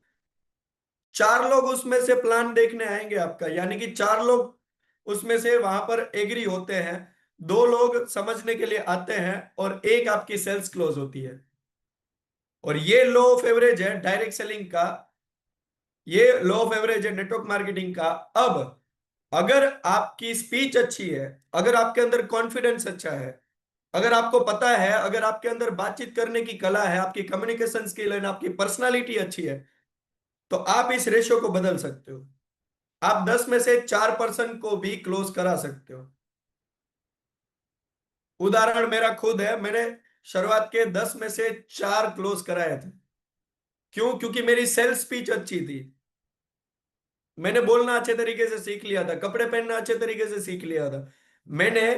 4 लोग उसमें से प्लान देखने आएंगे आपका, यानी कि 4 लोग उसमें से वहां पर एग्री होते हैं, 2 लोग समझने के लिए आते हैं, और एक आपकी सेल्स क्लोज होती है। और ये लो ऑफ एवरेज है डायरेक्ट सेलिंग का, ये लो ऑफ एवरेज है नेटवर्क मार्केटिंग का। अब अगर आपकी स्पीच अच्छी है, अगर आपके अंदर कॉन्फिडेंस अच्छा है, अगर आपको पता है, अगर आपके अंदर बातचीत करने की कला है, आपकी कम्युनिकेशन स्किल है, आपकी पर्सनालिटी अच्छी है, तो आप इस रेशियो को बदल सकते हो। आप 10 में से 4% को भी क्लोज करा सकते हो। उदाहरण मेरा खुद है, मैंने शुरुआत के 10 में से 4 क्लोज कराए थे। क्यों? क्योंकि मेरी सेल्स स्पीच अच्छी थी, मैंने बोलना अच्छे तरीके से सीख लिया था, कपड़े पहनना अच्छे तरीके से सीख लिया था, मैंने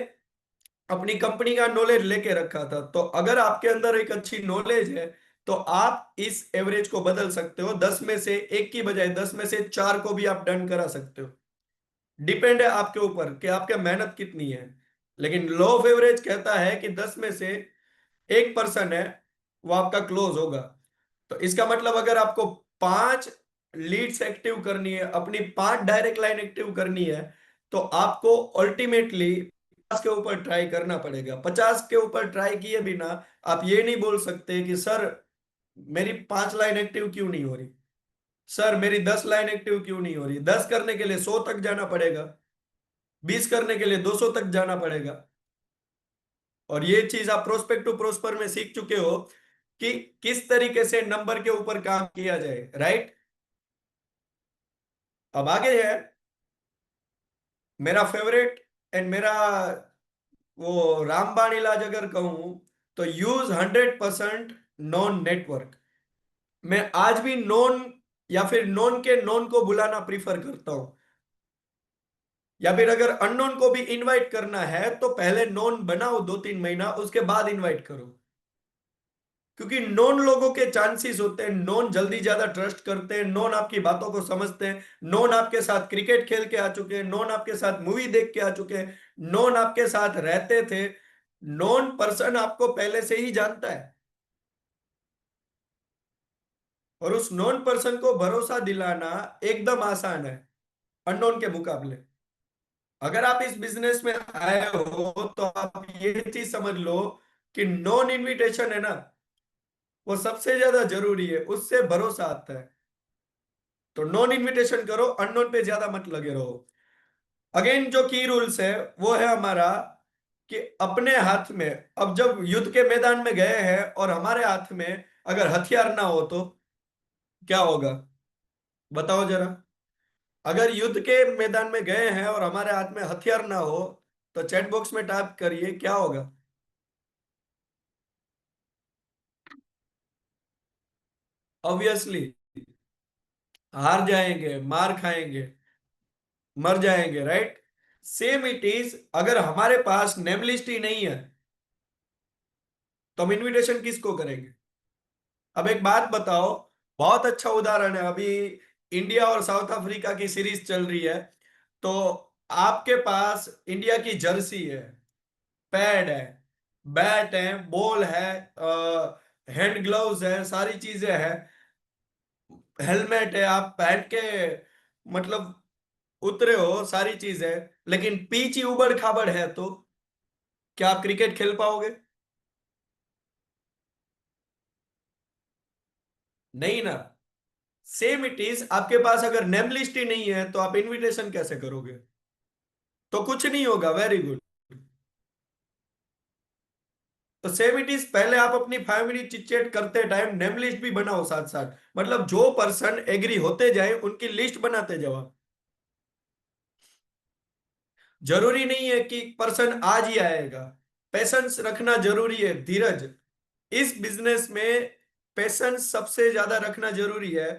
अपनी कंपनी का नॉलेज लेके रखा था। तो अगर आपके अंदर एक अच्छी नॉलेज है, तो आप इस एवरेज को बदल सकते हो, 10 में से 1 की बजाय 10 में से 4 को भी आप डन करा सकते हो। डिपेंड है आपके ऊपर कि आपके मेहनत कितनी है। लेकिन लॉ ऑफ एवरेज कहता है कि 10 में से 1 पर्सन है, वो आपका क्लोज होगा। तो इसका मतलब अगर आपको 5 लीड्स एक्टिव करनी है, अपनी 5 डायरेक्ट लाइन एक्टिव करनी है, तो आपको अल्टीमेटली 50 के ऊपर ट्राई करना पड़ेगा। 50 के ऊपर ट्राई किए बिना आप ये नहीं बोल सकते कि सर मेरी 5 लाइन एक्टिव क्यों नहीं हो रही, सर मेरी 10 लाइन एक्टिव क्यों नहीं हो रही। 10 करने के लिए 100 तक जाना पड़ेगा, 20 करने के लिए 200 तक जाना पड़ेगा। और ये चीज आप प्रोस्पेक्ट टू प्रोस्पर में सीख चुके हो कि किस तरीके से नंबर के ऊपर काम किया जाए, राइट? अब आगे है मेरा फेवरेट एंड मेरा वो रामबाण इलाज अगर कहूं, तो यूज 100% नॉन नेटवर्क। मैं आज भी नॉन या फिर नॉन के नॉन को बुलाना प्रीफर करता हूं। या फिर अगर अननोन को भी इनवाइट करना है तो पहले नोन बनाओ 2-3 महीना, उसके बाद इनवाइट करो। क्योंकि नॉन लोगों के चांसेस होते हैं, नॉन जल्दी ज्यादा ट्रस्ट करते हैं, नॉन आपकी बातों को समझते हैं, नॉन आपके साथ क्रिकेट खेल के आ चुके हैं, नॉन आपके साथ मूवी देख के आ चुके हैं, नॉन आपके साथ रहते थे। नॉन पर्सन आपको पहले से ही जानता है, और उस नॉन पर्सन को भरोसा दिलाना एकदम आसान है अननोन के मुकाबले। अगर आप इस बिजनेस में आए हो तो आप ये चीज समझ लो कि नॉन इनविटेशन है ना, वो सबसे ज्यादा जरूरी है, उससे भरोसा आता है। तो नॉन इनविटेशन करो, अननोन पे ज्यादा मत लगे रहो। अगेन जो की रूल्स है वो है हमारा कि अपने हाथ में, अब जब युद्ध के मैदान में गए हैं और हमारे हाथ में अगर हथियार ना हो तो क्या होगा, बताओ जरा। अगर युद्ध के मैदान में गए हैं और हमारे हाथ में हथियार ना हो तो चैट बॉक्स में टाइप करिए क्या होगा। ऑब्वियसली हार जाएंगे, मार खाएंगे, मर जाएंगे, राइट। सेम इट इज, अगर हमारे पास नेम लिस्ट ही नहीं है तो हम इनविटेशन किसको करेंगे। अब एक बात बताओ, बहुत अच्छा उदाहरण है, अभी इंडिया और साउथ अफ्रीका की सीरीज चल रही है। तो आपके पास इंडिया की जर्सी है, पैड है, बैट है, बॉल है, हैंड ग्लव्स है, सारी चीजें हैं, हेलमेट है, आप पहन के मतलब उतरे हो, सारी चीजें, लेकिन पिच ही उबड़ खाबड़ है तो क्या आप क्रिकेट खेल पाओगे? नहीं ना। सेम इट इज, आपके पास अगर नेम लिस्ट ही नहीं है तो आप इनविटेशन कैसे करोगे? तो कुछ नहीं होगा। Very good. तो सेम इट इज, पहले आप अपनी 5 मिनट चिट चैट करते टाइम नेम लिस्ट भी बनाओ साथ साथ, मतलब जो पर्सन एग्री होते जाए उनकी लिस्ट बनाते जाओ आप। जरूरी नहीं है कि पर्सन आज ही आएगा, पेशेंस रखना जरूरी है, धीरज। इस बिजनेस में पेशेंस सबसे ज्यादा रखना जरूरी है।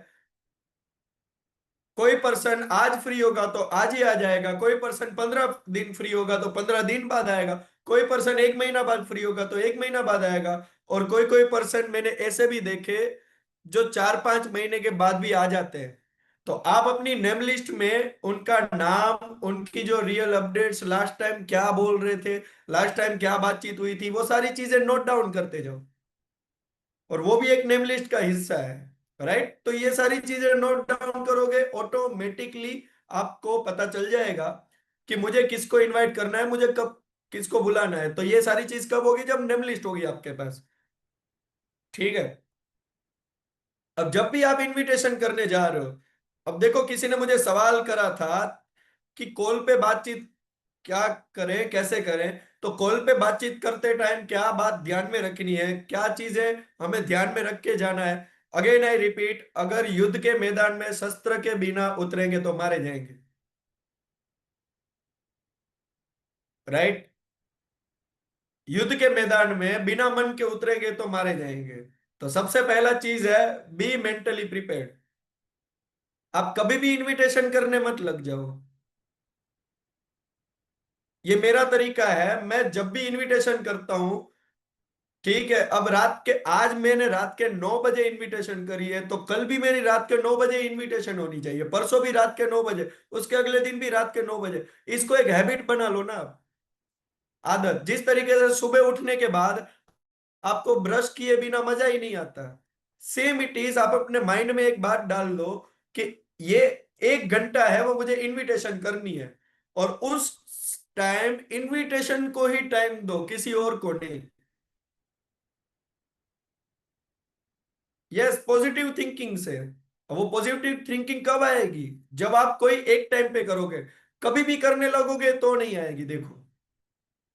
कोई पर्सन आज फ्री होगा तो आज ही आ जाएगा, कोई पर्सन 15 दिन फ्री होगा तो 15 दिन बाद आएगा, कोई पर्सन 1 महीना बाद फ्री होगा तो 1 महीना बाद आएगा, और कोई कोई पर्सन मैंने ऐसे भी देखे जो 4-5 महीने के बाद भी आ जाते हैं। तो आप अपनी नेम लिस्ट में उनका नाम, उनकी जो रियल अपडेट्स, लास्ट टाइम क्या बोल रहे थे, लास्ट टाइम क्या बातचीत हुई थी, वो सारी चीजें नोट डाउन करते जाओ, और वो भी एक नेम लिस्ट का हिस्सा है, राइट। तो ये सारी चीजें नोट डाउन करोगे, ऑटोमेटिकली आपको पता चल जाएगा कि मुझे किसको इनवाइट करना है, मुझे कब किसको बुलाना है। तो ये सारी चीज कब होगी, जब नेम लिस्ट होगी आपके पास। ठीक है। अब जब भी आप इनविटेशन करने जा रहे हो, अब देखो किसी ने मुझे सवाल करा था कि कॉल पे बातचीत क्या करें, कैसे करें। तो कॉल पे बातचीत करते टाइम क्या बात ध्यान में रखनी है, क्या चीजें हमें ध्यान में रख के जाना है। अगेन आई रिपीट, अगर युद्ध के मैदान में शस्त्र के बिना उतरेंगे तो मारे जाएंगे, राइट। युद्ध के मैदान में बिना मन के उतरेंगे तो मारे जाएंगे। तो सबसे पहला चीज है, बी मेंटली प्रिपेयर्ड। आप कभी भी इनविटेशन करने मत लग जाओ। ये मेरा तरीका है, मैं जब भी इनविटेशन करता हूं, ठीक है, अब रात के, आज मैंने रात के 9 बजे इनविटेशन करी है तो कल भी मेरी रात के 9 बजे इनविटेशन होनी चाहिए, परसों भी रात के 9 बजे, उसके अगले दिन भी रात के 9 बजे। इसको एक हैबिट बना लो ना आप, आदत। जिस तरीके से सुबह उठने के बाद आपको ब्रश किए बिना मजा ही नहीं आता, सेम इट इज, आप अपने माइंड में एक बात डाल दो कि ये 1 घंटा है वो मुझे इनविटेशन करनी है, और उस टाइम इनविटेशन को ही टाइम दो, किसी और को नहीं। यस, पॉजिटिव थिंकिंग से। अब वो पॉजिटिव थिंकिंग कब आएगी, जब आप कोई एक टाइम पे करोगे, कभी भी करने लगोगे तो नहीं आएगी। देखो,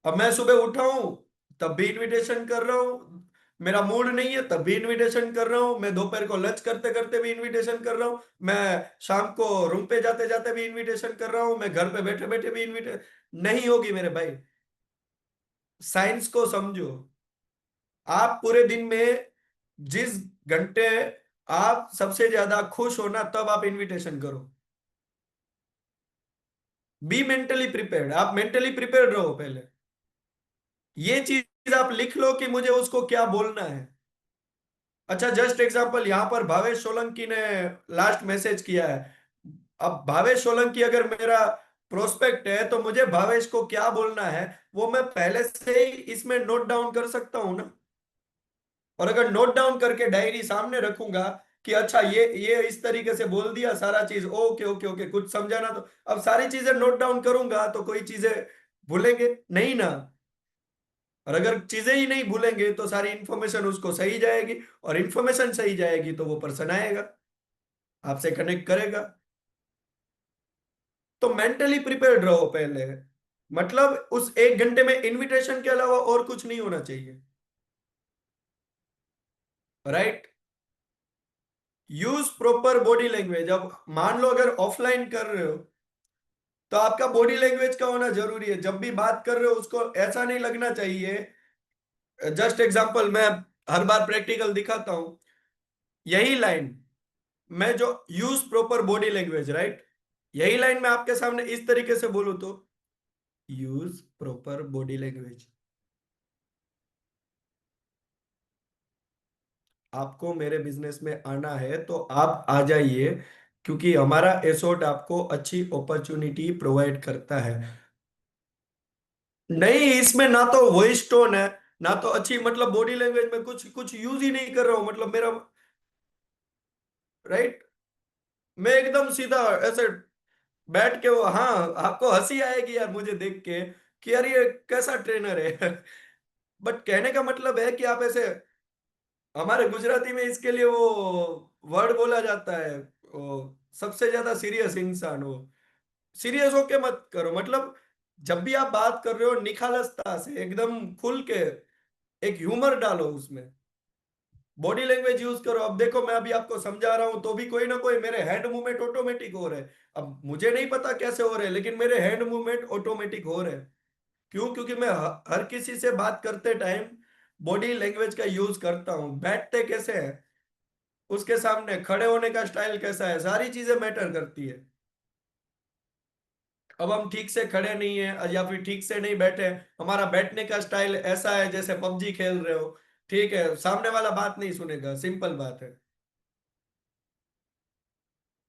अब मैं सुबह उठा हूं तब भी इनविटेशन कर रहा हूं, मेरा मूड नहीं है तब भी इनविटेशन कर रहा हूं, मैं दोपहर को लंच करते करते भी इनविटेशन कर रहा हूं, मैं शाम को रूम पे जाते जाते भी इनविटेशन कर रहा हूं, मैं घर पे बैठे बैठे भी इनविटेशन। नहीं होगी मेरे भाई, साइंस को समझो। आप पूरे दिन में जिस घंटे आप सबसे ज्यादा खुश हो ना, तब आप इनविटेशन करो। बी मेंटली प्रिपेयर्ड, आप मेंटली प्रिपेयर्ड रहो पहले। ये चीज आप लिख लो कि मुझे उसको क्या बोलना है। अच्छा, जस्ट एग्जांपल, यहां पर भावेश सोलंकी ने लास्ट मैसेज किया है। अब भावेश सोलंकी अगर मेरा प्रोस्पेक्ट है तो मुझे भावेश को क्या बोलना है वो मैं पहले से ही इसमें नोट डाउन कर सकता हूं ना। और अगर नोट डाउन करके डायरी सामने रखूंगा कि अच्छा ये इस तरीके से बोल दिया सारा चीज, ओके ओके ओके, कुछ समझाना तो अब सारी चीजें नोट डाउन करूंगा तो कोई चीजें भूलेंगे नहीं ना। और अगर चीजें ही नहीं भूलेंगे तो सारी इंफॉर्मेशन उसको सही जाएगी, और इंफॉर्मेशन सही जाएगी तो वो पर्सन आएगा, आपसे कनेक्ट करेगा। तो मेंटली प्रिपेयर्ड रहो पहले। मतलब उस 1 घंटे में इनविटेशन के अलावा और कुछ नहीं होना चाहिए। Right. Use proper body language. अब मान लो अगर ऑफलाइन कर रहे हो तो आपका बॉडी लैंग्वेज का होना जरूरी है। जब भी बात कर रहे हो उसको ऐसा नहीं लगना चाहिए। जस्ट एग्जांपल, मैं हर बार प्रैक्टिकल दिखाता हूं। यही लाइन मैं जो use proper body language, right, यही लाइन मैं आपके सामने इस तरीके से बोलूं तो यूज प्रॉपर बॉडी लैंग्वेज। आपको मेरे बिजनेस में आना है तो आप आ जाइए, क्योंकि हमारा एसोट आपको अच्छी अपॉर्चुनिटी प्रोवाइड करता है। नहीं, इसमें ना तो वॉइस टोन है, ना तो अच्छी मतलब बॉडी लैंग्वेज में कुछ कुछ यूज ही नहीं कर रहा हूं, मतलब मेरा, राइट। मैं एकदम सीधा ऐसे बैठ के वो, हाँ, आपको हंसी आएगी यार मुझे देख के कि यार ये कैसा ट्रेनर है। बट कहने का मतलब है कि आप ऐसे, हमारे गुजराती में इसके लिए वो वर्ड बोला जाता है, वो सबसे ज्यादा सीरियस इंसान हो। सीरियस होके मत करो, मतलब जब भी आप बात कर रहे हो निखालसता से एकदम खुल के एक ह्यूमर डालो उसमें। बॉडी लैंग्वेज यूज करो। अब देखो, मैं अभी आपको समझा रहा हूं तो भी कोई ना कोई मेरे हैंड मूवमेंट ऑटोमेटिक हो रहे हैं। अब मुझे नहीं पता कैसे हो रहे हैं, लेकिन मेरे हैंड मूवमेंट ऑटोमेटिक हो रहे हैं। क्यों? क्योंकि मैं हर किसी से बात करते टाइम बॉडी लैंग्वेज का यूज करता हूँ। बैठते कैसे हैं, उसके सामने खड़े होने का स्टाइल कैसा है, सारी चीजें मैटर करती है। अब हम ठीक से खड़े नहीं है या फिर ठीक से नहीं बैठे, हमारा बैठने का स्टाइल ऐसा है जैसे पबजी खेल रहे हो, ठीक है, सामने वाला बात नहीं सुनेगा, सिंपल बात है।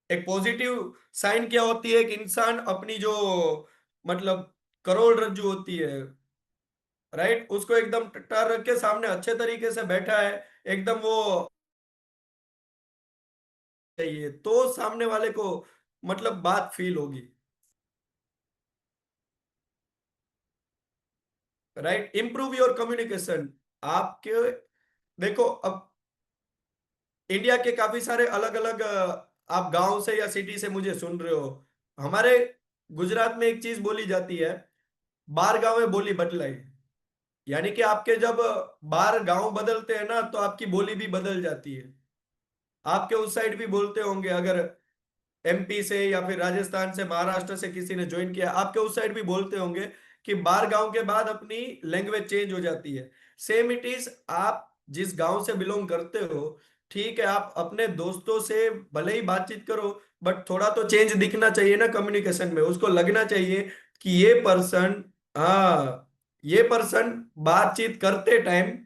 एक पॉजिटिव साइन क्या होती है? कि इंसान अपनी जो मतलब करोड़रज्जु होती है, राइट, उसको एकदम टट्टार रख के सामने अच्छे तरीके से बैठा है, एकदम वो चाहिए तो सामने वाले को मतलब बात फील होगी। Right, improve your communication. आपके, देखो अब इंडिया के काफी सारे अलग अलग, आप गांव से या सिटी से मुझे सुन रहे हो। हमारे गुजरात में एक चीज बोली जाती है, बार गांव में बोली बदलाई। यानी कि आपके जब बार गांव बदलते हैं ना तो आपकी बोली भी बदल जाती है। आपके उस साइड भी बोलते होंगे, अगर एमपी से या फिर राजस्थान से महाराष्ट्र से किसी ने ज्वाइन किया, आपके उस साइड भी बोलते होंगे कि बार गांव के बाद अपनी लैंग्वेज चेंज हो जाती है। सेम इट इज, आप जिस गांव से बिलोंग करते हो, ठीक है, आप अपने दोस्तों से भले ही बातचीत करो, बट थोड़ा तो चेंज दिखना चाहिए ना कम्युनिकेशन में। उसको लगना चाहिए कि ये पर्सन, हाँ, ये पर्सन बातचीत करते टाइम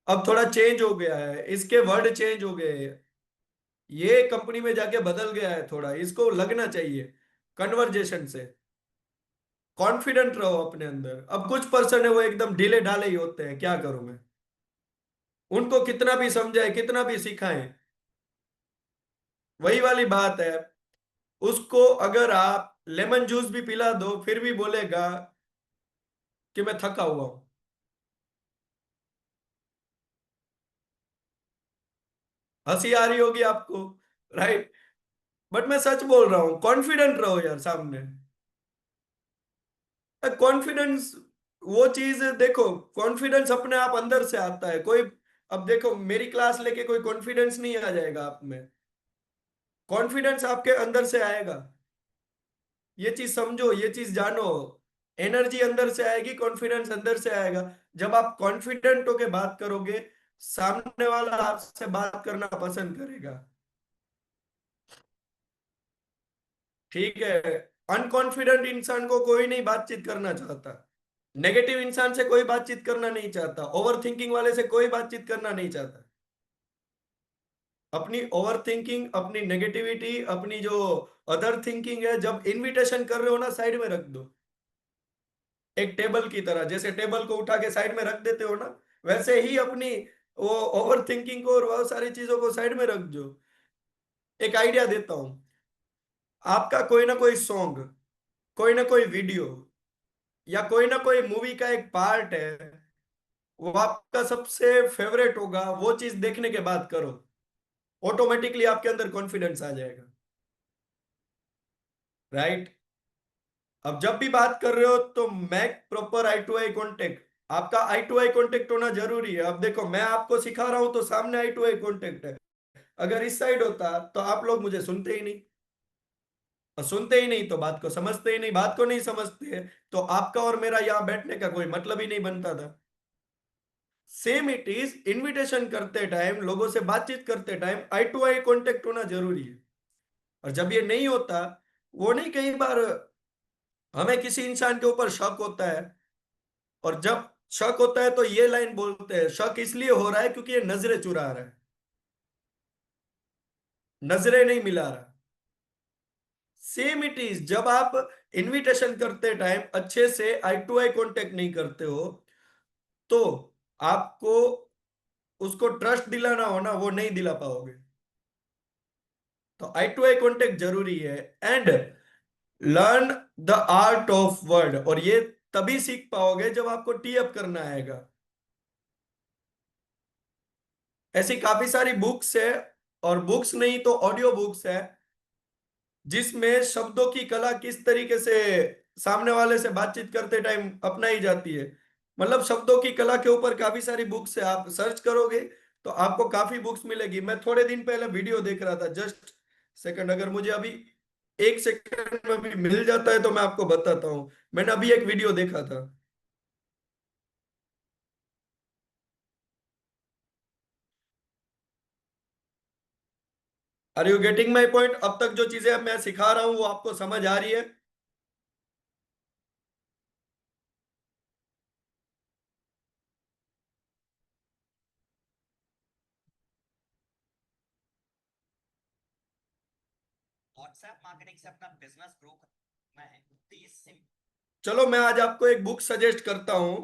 अब थोड़ा चेंज हो गया है, इसके वर्ड चेंज हो गए हैं, ये कंपनी में जाके बदल गया है थोड़ा, इसको लगना चाहिए कन्वर्जेशन से। कॉन्फिडेंट रहो अपने अंदर। अब कुछ पर्सन है वो एकदम ढीले ढाले ही होते हैं, क्या करूं मैं, उनको कितना भी समझाए कितना भी सिखाएं, वही वाली बात है। उसको अगर आप लेमन जूस भी पिला दो फिर भी बोलेगा कि मैं थका हुआ हूं। हंसी आ रही होगी आपको, राइट, बट मैं सच बोल रहा हूं, कॉन्फिडेंट रहो यार सामने। कॉन्फिडेंस वो चीज है, देखो, कॉन्फिडेंस अपने आप अंदर से आता है। कोई, अब देखो, मेरी क्लास लेके कोई कॉन्फिडेंस नहीं आ जाएगा आप में, कॉन्फिडेंस आपके अंदर से आएगा। ये चीज समझो, ये चीज जानो। एनर्जी अंदर से आएगी, कॉन्फिडेंस अंदर से आएगा। जब आप कॉन्फिडेंट होके बात करोगे, सामने वाला आपसे बात करना पसंद करेगा। ठीक है। अनकॉन्फिडेंट इंसान को कोई नहीं बातचीत करना चाहता। नेगेटिव इंसान से कोई बातचीत करना नहीं चाहता। ओवर थिंकिंग वाले से कोई बातचीत करना नहीं चाहता। अपनी ओवर थिंकिंग, अपनी नेगेटिविटी, अपनी जो अदर थिंकिंग है, जब इनविटेशन कर रहे हो ना, साइड में रख दो। एक टेबल की तरह, जैसे टेबल को उठा के साइड में रख देते हो ना, वैसे ही अपनी वो ओवर थिंकिंग को और बहुत सारी चीजों को साइड में रख दो। एक आइडिया देता हूं। आपका कोई ना कोई सॉन्ग, कोई ना कोई वीडियो, या कोई ना कोई मूवी का एक पार्ट है, वो आपका सबसे फेवरेट होगा, वो चीज देखने के बाद करो। ऑटोमेटिकली आपके अंदर कॉन्फिडेंस आ जाएगा। राइट। अब जब भी बात कर रहे हो तो make proper eye to eye contact. आपका आई टू आई कॉन्टेक्ट होना जरूरी है। अब देखो, मैं आपको सिखा रहा हूं तो सामने आई टू आई कॉन्टेक्ट है। अगर इस साइड होता तो आप लोग मुझे सुनते ही नहीं, और सुनते ही नहीं तो बात को समझते ही नहीं, बात को नहीं समझते तो आपका और मेरा यहाँ बैठने का कोई मतलब ही नहीं बनता था। सेम इट इज, इनविटेशन करते टाइम, लोगों से बातचीत करते time eye to eye contact होना जरूरी है। और जब ये नहीं होता, वो नहीं, कई बार हमें किसी इंसान के ऊपर शक होता है, और जब शक होता है तो ये लाइन बोलते हैं, शक इसलिए हो रहा है क्योंकि ये नजरें चुरा रहा है, नजरें नहीं मिला रहा। सेम इट इज, जब आप इनविटेशन करते टाइम अच्छे से आई टू आई कांटेक्ट नहीं करते हो, तो आपको उसको ट्रस्ट दिलाना हो ना, वो नहीं दिला पाओगे। तो आई टू आई कांटेक्ट जरूरी है। And learn the art of word, और ये तभी सीख पाओगे जब आपको टी अप करना आएगा। ऐसी काफी सारी बुक्स है, और बुक्स नहीं तो ऑडियो बुक्स है, जिसमें शब्दों की कला किस तरीके से सामने वाले से बातचीत करते टाइम अपनाई जाती है। मतलब शब्दों की कला के ऊपर काफी सारी बुक्स है, आप सर्च करोगे तो आपको काफी बुक्स मिलेगी। मैं थोड़े दिन पहले वीडियो देख रहा था, जस्ट सेकंड, अगर मुझे अभी एक सेकंड में भी मिल जाता है तो मैं आपको बताता हूँ। मैंने अभी एक वीडियो देखा था। Are you getting my point? अब तक जो चीजें मैं सिखा रहा हूँ वो आपको समझ आ रही है? व्हाट्सएप मार्केटिंग से अपना बिजनेस ग्रो करना है, तो ये चलो मैं आज आपको एक बुक सजेस्ट करता हूं।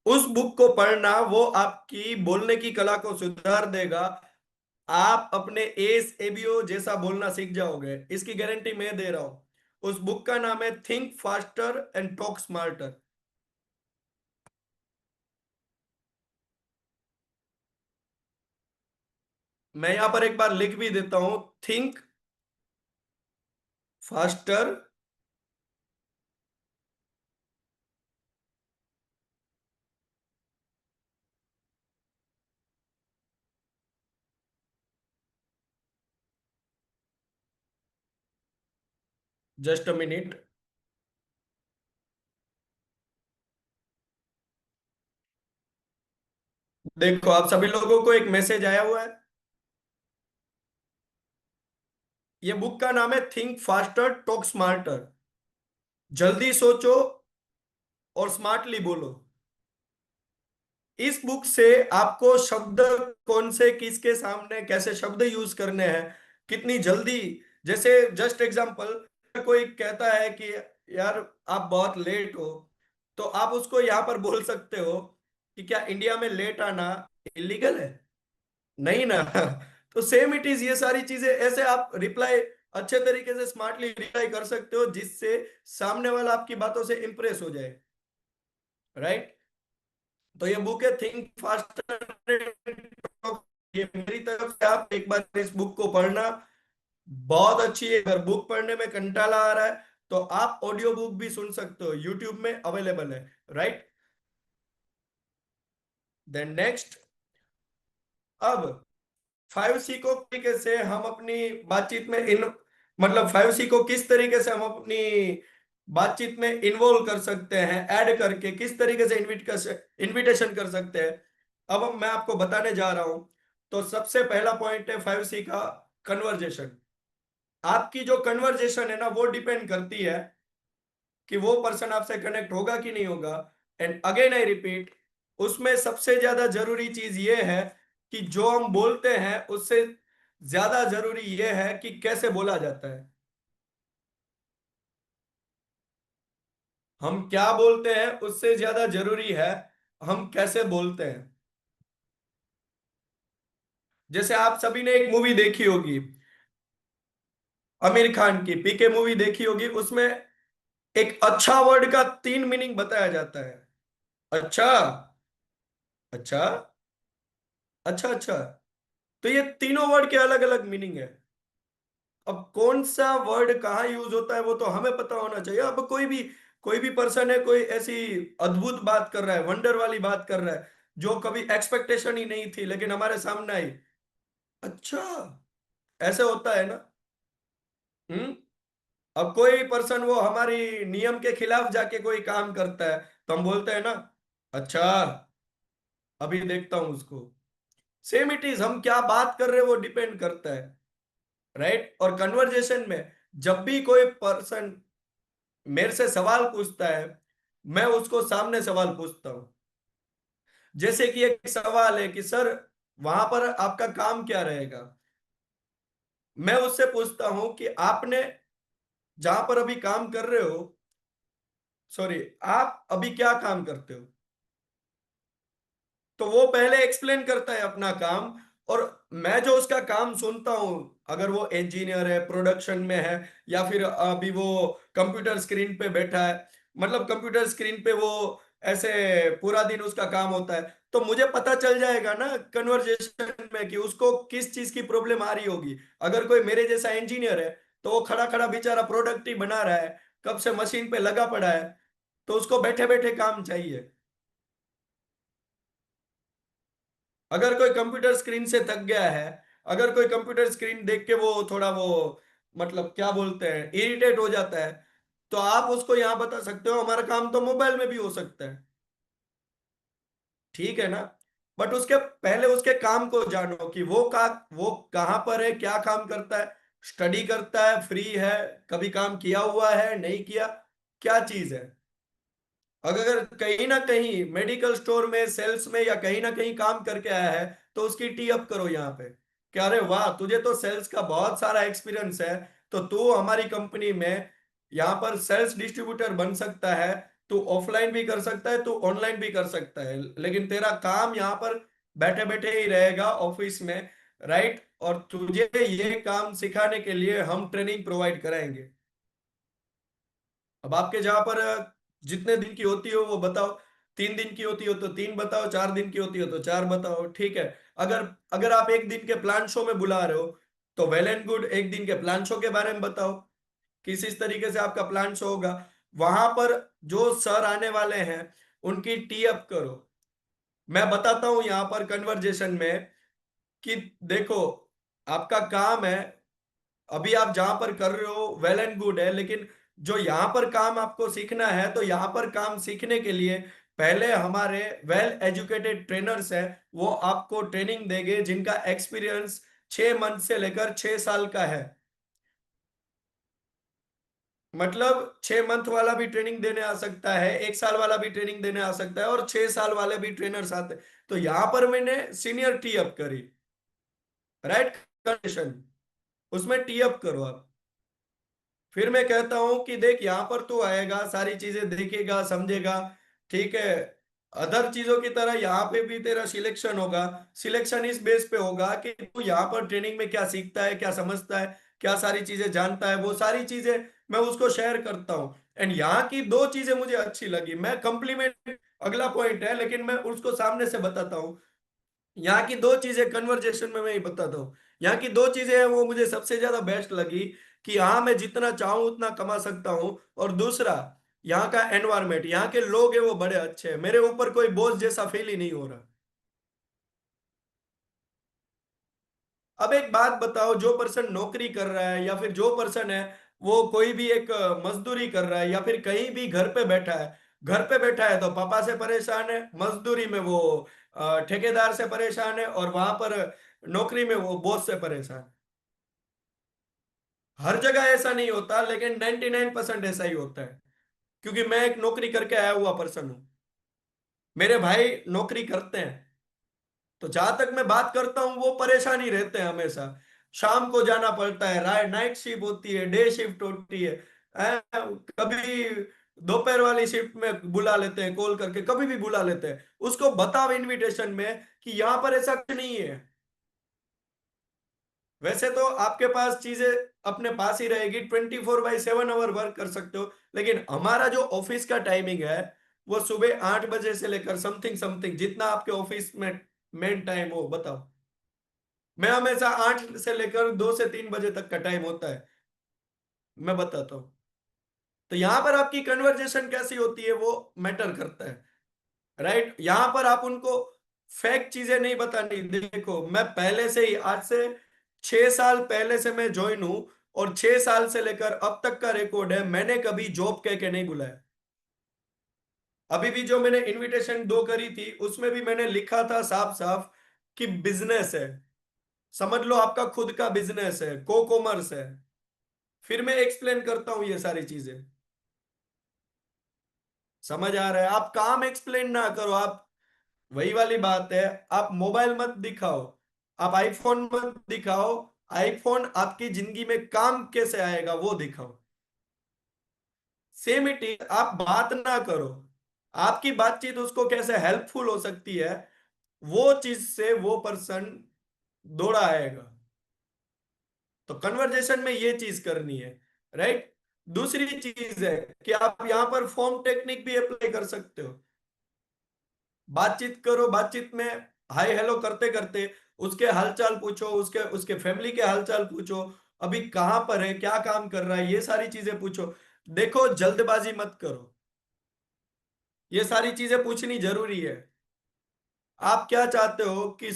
उस बुक को पढ़ना, वो आपकी बोलने की कला को सुधार देगा। आप अपने एस एबीओ जैसा बोलना सीख जाओगे, इसकी गारंटी मैं दे रहा हूं। उस बुक का नाम है think faster and talk smarter. मैं यहां पर एक बार लिख भी देता हूं, think faster, just a minute. देखो, आप सभी लोगों को एक मैसेज आया हुआ है। ये बुक का नाम है थिंक फास्टर टॉक स्मार्टर। जल्दी सोचो और स्मार्टली बोलो। इस बुक से आपको शब्द कौन से, किसके सामने कैसे शब्द यूज करने हैं, कितनी जल्दी, जैसे जस्ट एग्जांपल, कोई कहता है कि यार आप बहुत लेट हो, तो आप उसको यहाँ पर बोल सकते हो कि क्या इंडिया में लेट आना इलीगल है? नहीं ना। तो सेम इट इज, ये सारी चीजें ऐसे आप रिप्लाई अच्छे तरीके से स्मार्टली रिप्लाई कर सकते हो, जिससे सामने वाला आपकी बातों से इंप्रेस हो जाए। राइट। तो ये बुक है थिंक फास्टर। ये मेरी तरफ से आप एक बार इस बुक को पढ़ना, बहुत अच्छी है। अगर बुक पढ़ने में कंटाला आ रहा है तो आप ऑडियो बुक भी सुन सकते हो, यूट्यूब में अवेलेबल है। राइट। देन नेक्स्ट, अब 5C को तरीके से हम अपनी बातचीत में इन, मतलब 5C को किस तरीके से हम अपनी बातचीत में इन्वॉल्व कर सकते हैं, ऐड करके किस तरीके से इनविटेशन कर सकते हैं, अब मैं आपको बताने जा रहा हूं। तो सबसे पहला पॉइंट है 5C का, कन्वर्जेशन। आपकी जो कन्वर्जेशन है ना वो डिपेंड करती है कि वो पर्सन आपसे कनेक्ट होगा कि नहीं होगा। एंड अगेन आई रिपीट, उसमें सबसे ज्यादा जरूरी चीज ये है कि जो हम बोलते हैं उससे ज्यादा जरूरी ये है कि कैसे बोला जाता है। हम क्या बोलते हैं उससे ज्यादा जरूरी है हम कैसे बोलते हैं। जैसे आप सभी ने एक मूवी देखी होगी, आमिर खान की पीके मूवी देखी होगी, उसमें एक अच्छा वर्ड का 3 मीनिंग बताया जाता है। अच्छा, अच्छा, अच्छा, अच्छा। तो ये तीनों वर्ड के अलग अलग मीनिंग है। अब कौन सा वर्ड कहाँ यूज होता है वो तो हमें पता होना चाहिए। अब कोई भी पर्सन है, कोई ऐसी अद्भुत बात कर रहा है, वंडर वाली बात कर रहा है, जो कभी एक्सपेक्टेशन ही नहीं थी लेकिन हमारे सामने आई। अच्छा, ऐसे होता है ना। हम्म। अब कोई पर्सन वो हमारी नियम के खिलाफ जाके कोई काम करता है तो हम बोलते हैं ना, अच्छा, अभी देखता हूं उसको। सेम इट इज, हम क्या बात कर रहे हैं वो डिपेंड करता है। राइट। और कन्वर्जेशन में जब भी कोई पर्सन मेरे से सवाल पूछता है, मैं उसको सामने सवाल पूछता हूं। जैसे कि एक सवाल है कि सर, वहां पर आपका काम क्या रहेगा। मैं उससे पूछता हूं कि आपने जहां पर अभी काम कर रहे हो, सॉरी, आप अभी क्या काम करते हो। तो वो पहले एक्सप्लेन करता है अपना काम, और मैं जो उसका काम सुनता हूँ, अगर वो इंजीनियर है, प्रोडक्शन में है, या फिर अभी वो कंप्यूटर स्क्रीन पे बैठा है, मतलब कंप्यूटर स्क्रीन पे वो ऐसे पूरा दिन उसका काम होता है, तो मुझे पता चल जाएगा ना कन्वर्जेशन में कि उसको किस चीज की प्रॉब्लम आ रही होगी। अगर कोई मेरे जैसा इंजीनियर है तो वो खड़ा खड़ा बेचारा प्रोडक्ट ही बना रहा है, कब से मशीन पे लगा पड़ा है, तो उसको बैठे बैठे काम चाहिए। अगर कोई कंप्यूटर स्क्रीन से थक गया है, अगर कोई कंप्यूटर स्क्रीन देख के वो थोड़ा वो, मतलब क्या बोलते हैं, इरिटेट हो जाता है, तो आप उसको यहाँ बता सकते हो हमारा काम तो मोबाइल में भी हो सकता है। ठीक है ना। बट उसके पहले उसके काम को जानो कि वो कहाँ पर है, क्या काम करता है, स्टडी करता है, फ्री है, कभी काम किया हुआ है, नहीं किया, क्या चीज है। अगर कहीं ना कहीं मेडिकल स्टोर में सेल्स में या कहीं ना कहीं काम करके आया है तो उसकी टी अप करो यहाँ पे। क्या, अरे वाह, तुझे तो सेल्स का बहुत सारा एक्सपीरियंस है, तो तू हमारी कंपनी में यहाँ पर सेल्स डिस्ट्रीब्यूटर बन सकता है। तू ऑफलाइन भी कर सकता है, तू ऑनलाइन भी कर सकता है, लेकिन तेरा काम यहाँ पर बैठे बैठे ही रहेगा ऑफिस में। राइट। और तुझे ये काम सिखाने के लिए हम ट्रेनिंग प्रोवाइड कराएंगे। अब आपके जहां पर जितने दिन की होती हो वो बताओ। 3 दिन की होती हो तो 3 बताओ, 4 दिन की होती हो तो 4 बताओ, ठीक है। अगर अगर आप एक दिन के प्लान शो में बुला रहे हो तो वेल एंड गुड, एक दिन के प्लान शो के बारे में बताओ, किस इस तरीके से आपका प्लान शो होगा। वहां पर जो सर आने वाले हैं उनकी टी अप करो। मैं बताता हूं यहाँ पर कन्वर्जेशन में कि देखो, आपका काम है, अभी आप जहां पर कर रहे हो वेल एंड गुड है, लेकिन जो यहाँ पर काम आपको सीखना है तो यहाँ पर काम सीखने के लिए पहले हमारे वेल एजुकेटेड ट्रेनर्स हैं, वो आपको ट्रेनिंग देंगे जिनका एक्सपीरियंस 6 मंथ से लेकर 6 साल का है। मतलब 6 मंथ वाला भी ट्रेनिंग देने आ सकता है, 1 साल वाला भी ट्रेनिंग देने आ सकता है, और 6 साल वाले भी ट्रेनर्स आते हैं। तो यहाँ पर मैंने सीनियर टी अप करी। राइट कंडीशन, उसमें टी अप करो आप। फिर मैं कहता हूं कि देख, यहां पर तू आएगा, सारी चीजें देखेगा, समझेगा, ठीक है। अदर चीजों की तरह यहाँ पे भी तेरा सिलेक्शन होगा। सिलेक्शन इस बेस पे होगा कि तू यहाँ पर ट्रेनिंग में क्या सीखता है, क्या समझता है, क्या सारी चीजें जानता है, वो सारी चीजें मैं उसको शेयर करता हूँ। एंड यहाँ की 2 चीजें मुझे अच्छी लगी, मैं कंप्लीमेंट, अगला पॉइंट है लेकिन मैं उसको सामने से बताता हूँ। यहाँ की 2 चीजें कन्वर्जेशन में मैं ही बताता हूँ। यहाँ की 2 चीजें हैं वो मुझे सबसे ज्यादा बेस्ट लगी, कि हाँ मैं जितना चाहूँ उतना कमा सकता हूँ, और दूसरा, यहाँ का एनवायरमेंट, यहाँ के लोग हैं वो बड़े अच्छे हैं, मेरे ऊपर कोई बोझ जैसा फील ही नहीं हो रहा। अब एक बात बताओ, जो पर्सन नौकरी कर रहा है या फिर जो पर्सन है वो कोई भी एक मजदूरी कर रहा है या फिर कहीं भी घर पे बैठा है, घर पे बैठा है तो पापा से परेशान है, मजदूरी में वो ठेकेदार से परेशान है, और वहां पर नौकरी में वो बॉस से परेशान है। हर जगह ऐसा नहीं होता, लेकिन 99% ऐसा ही होता है, क्योंकि मैं एक नौकरी करके आया हुआ पर्सन हूं। मेरे भाई नौकरी करते हैं, तो जहां तक मैं बात करता हूँ वो परेशान ही रहते हैं हमेशा। शाम को जाना पड़ता है, नाइट शिफ्ट होती है, डे शिफ्ट होती है। कभी दोपहर वाली शिफ्ट में बुला लेते हैं, कॉल करके कभी भी बुला लेते हैं। उसको बताओ इनविटेशन में कि यहाँ पर ऐसा कुछ नहीं है। वैसे तो आपके पास चीजें अपने पास ही रहेगी, 24/7 आवर वर्क कर सकते हो, लेकिन हमारा जो ऑफिस का टाइमिंग है वो सुबह 8 बजे से लेकर समथिंग समथिंग, जितना आपके ऑफिस में मेन टाइम हो बताओ। मैं हमेशा 8 से लेकर 2 से 3 बजे तक का टाइम होता है, मैं बताता हूँ। तो यहां पर आपकी कन्वर्जेशन कैसी होती है वो मैटर करता है, राइट। यहां पर आप उनको फेक चीजें नहीं बतानी। देखो, मैं पहले से ही, आज से 6 साल पहले से मैं ज्वाइन हूं, और 6 साल से लेकर अब तक का रिकॉर्ड है, मैंने कभी जॉब कह के नहीं बुलाया। अभी भी जो मैंने इनविटेशन दो करी थी उसमें भी मैंने लिखा था साफ साफ कि बिजनेस है, समझ लो आपका खुद का बिजनेस है, को कॉमर्स है। फिर मैं एक्सप्लेन करता हूं ये सारी चीजें। समझ आ रहा है? आप काम एक्सप्लेन ना करो, आप, वही वाली बात है, आप मोबाइल मत दिखाओ, आप आईफोन मत दिखाओ। आईफोन आपकी जिंदगी में काम कैसे आएगा वो दिखाओ। सेम इट इज, आप बात ना करो, आपकी बातचीत उसको कैसे हेल्पफुल हो सकती है, वो चीज से वो पर्सन दौड़ा आएगा। तो कन्वर्जेशन में ये चीज करनी है, राइट। दूसरी चीज है कि आप यहां पर फॉर्म टेक्निक भी अप्लाई कर सकते हो। बातचीत करो, बातचीत में हाय हेलो करते करते उसके हालचाल पूछो, उसके उसके फैमिली के हालचाल पूछो, अभी कहाँ पर है, क्या काम कर रहा है, ये सारी चीजें पूछो। देखो, जल्दबाजी मत करो, ये सारी चीजें पूछनी जरूरी है। आप क्या चाहते हो कि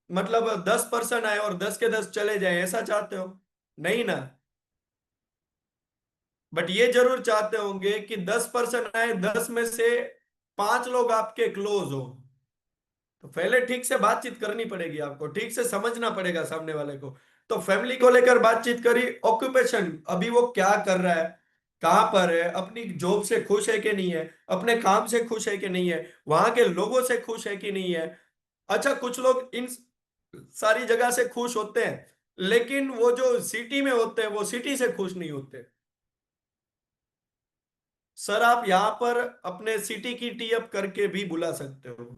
मतलब 10 पर्सन आए और 10 के 10 चले जाए, ऐसा चाहते हो? नहीं ना। बट ये जरूर चाहते होंगे कि 10 पर्सन आए, 10 में से 5 लोग आपके क्लोज हो। तो पहले ठीक से बातचीत करनी पड़ेगी, आपको ठीक से समझना पड़ेगा सामने वाले को। तो फैमिली को लेकर बातचीत करी, ऑक्यूपेशन अभी वो क्या कर रहा है, कहाँ पर है, अपनी जॉब से खुश है कि नहीं है, अपने काम से खुश है कि नहीं है, वहां के लोगों से खुश है कि नहीं है। अच्छा, कुछ लोग इन सारी जगह से खुश होते हैं, लेकिन वो जो सिटी में होते हैं वो सिटी से खुश नहीं होते। सर, आप यहाँ पर अपने सिटी की टी अप करके भी बुला सकते हो,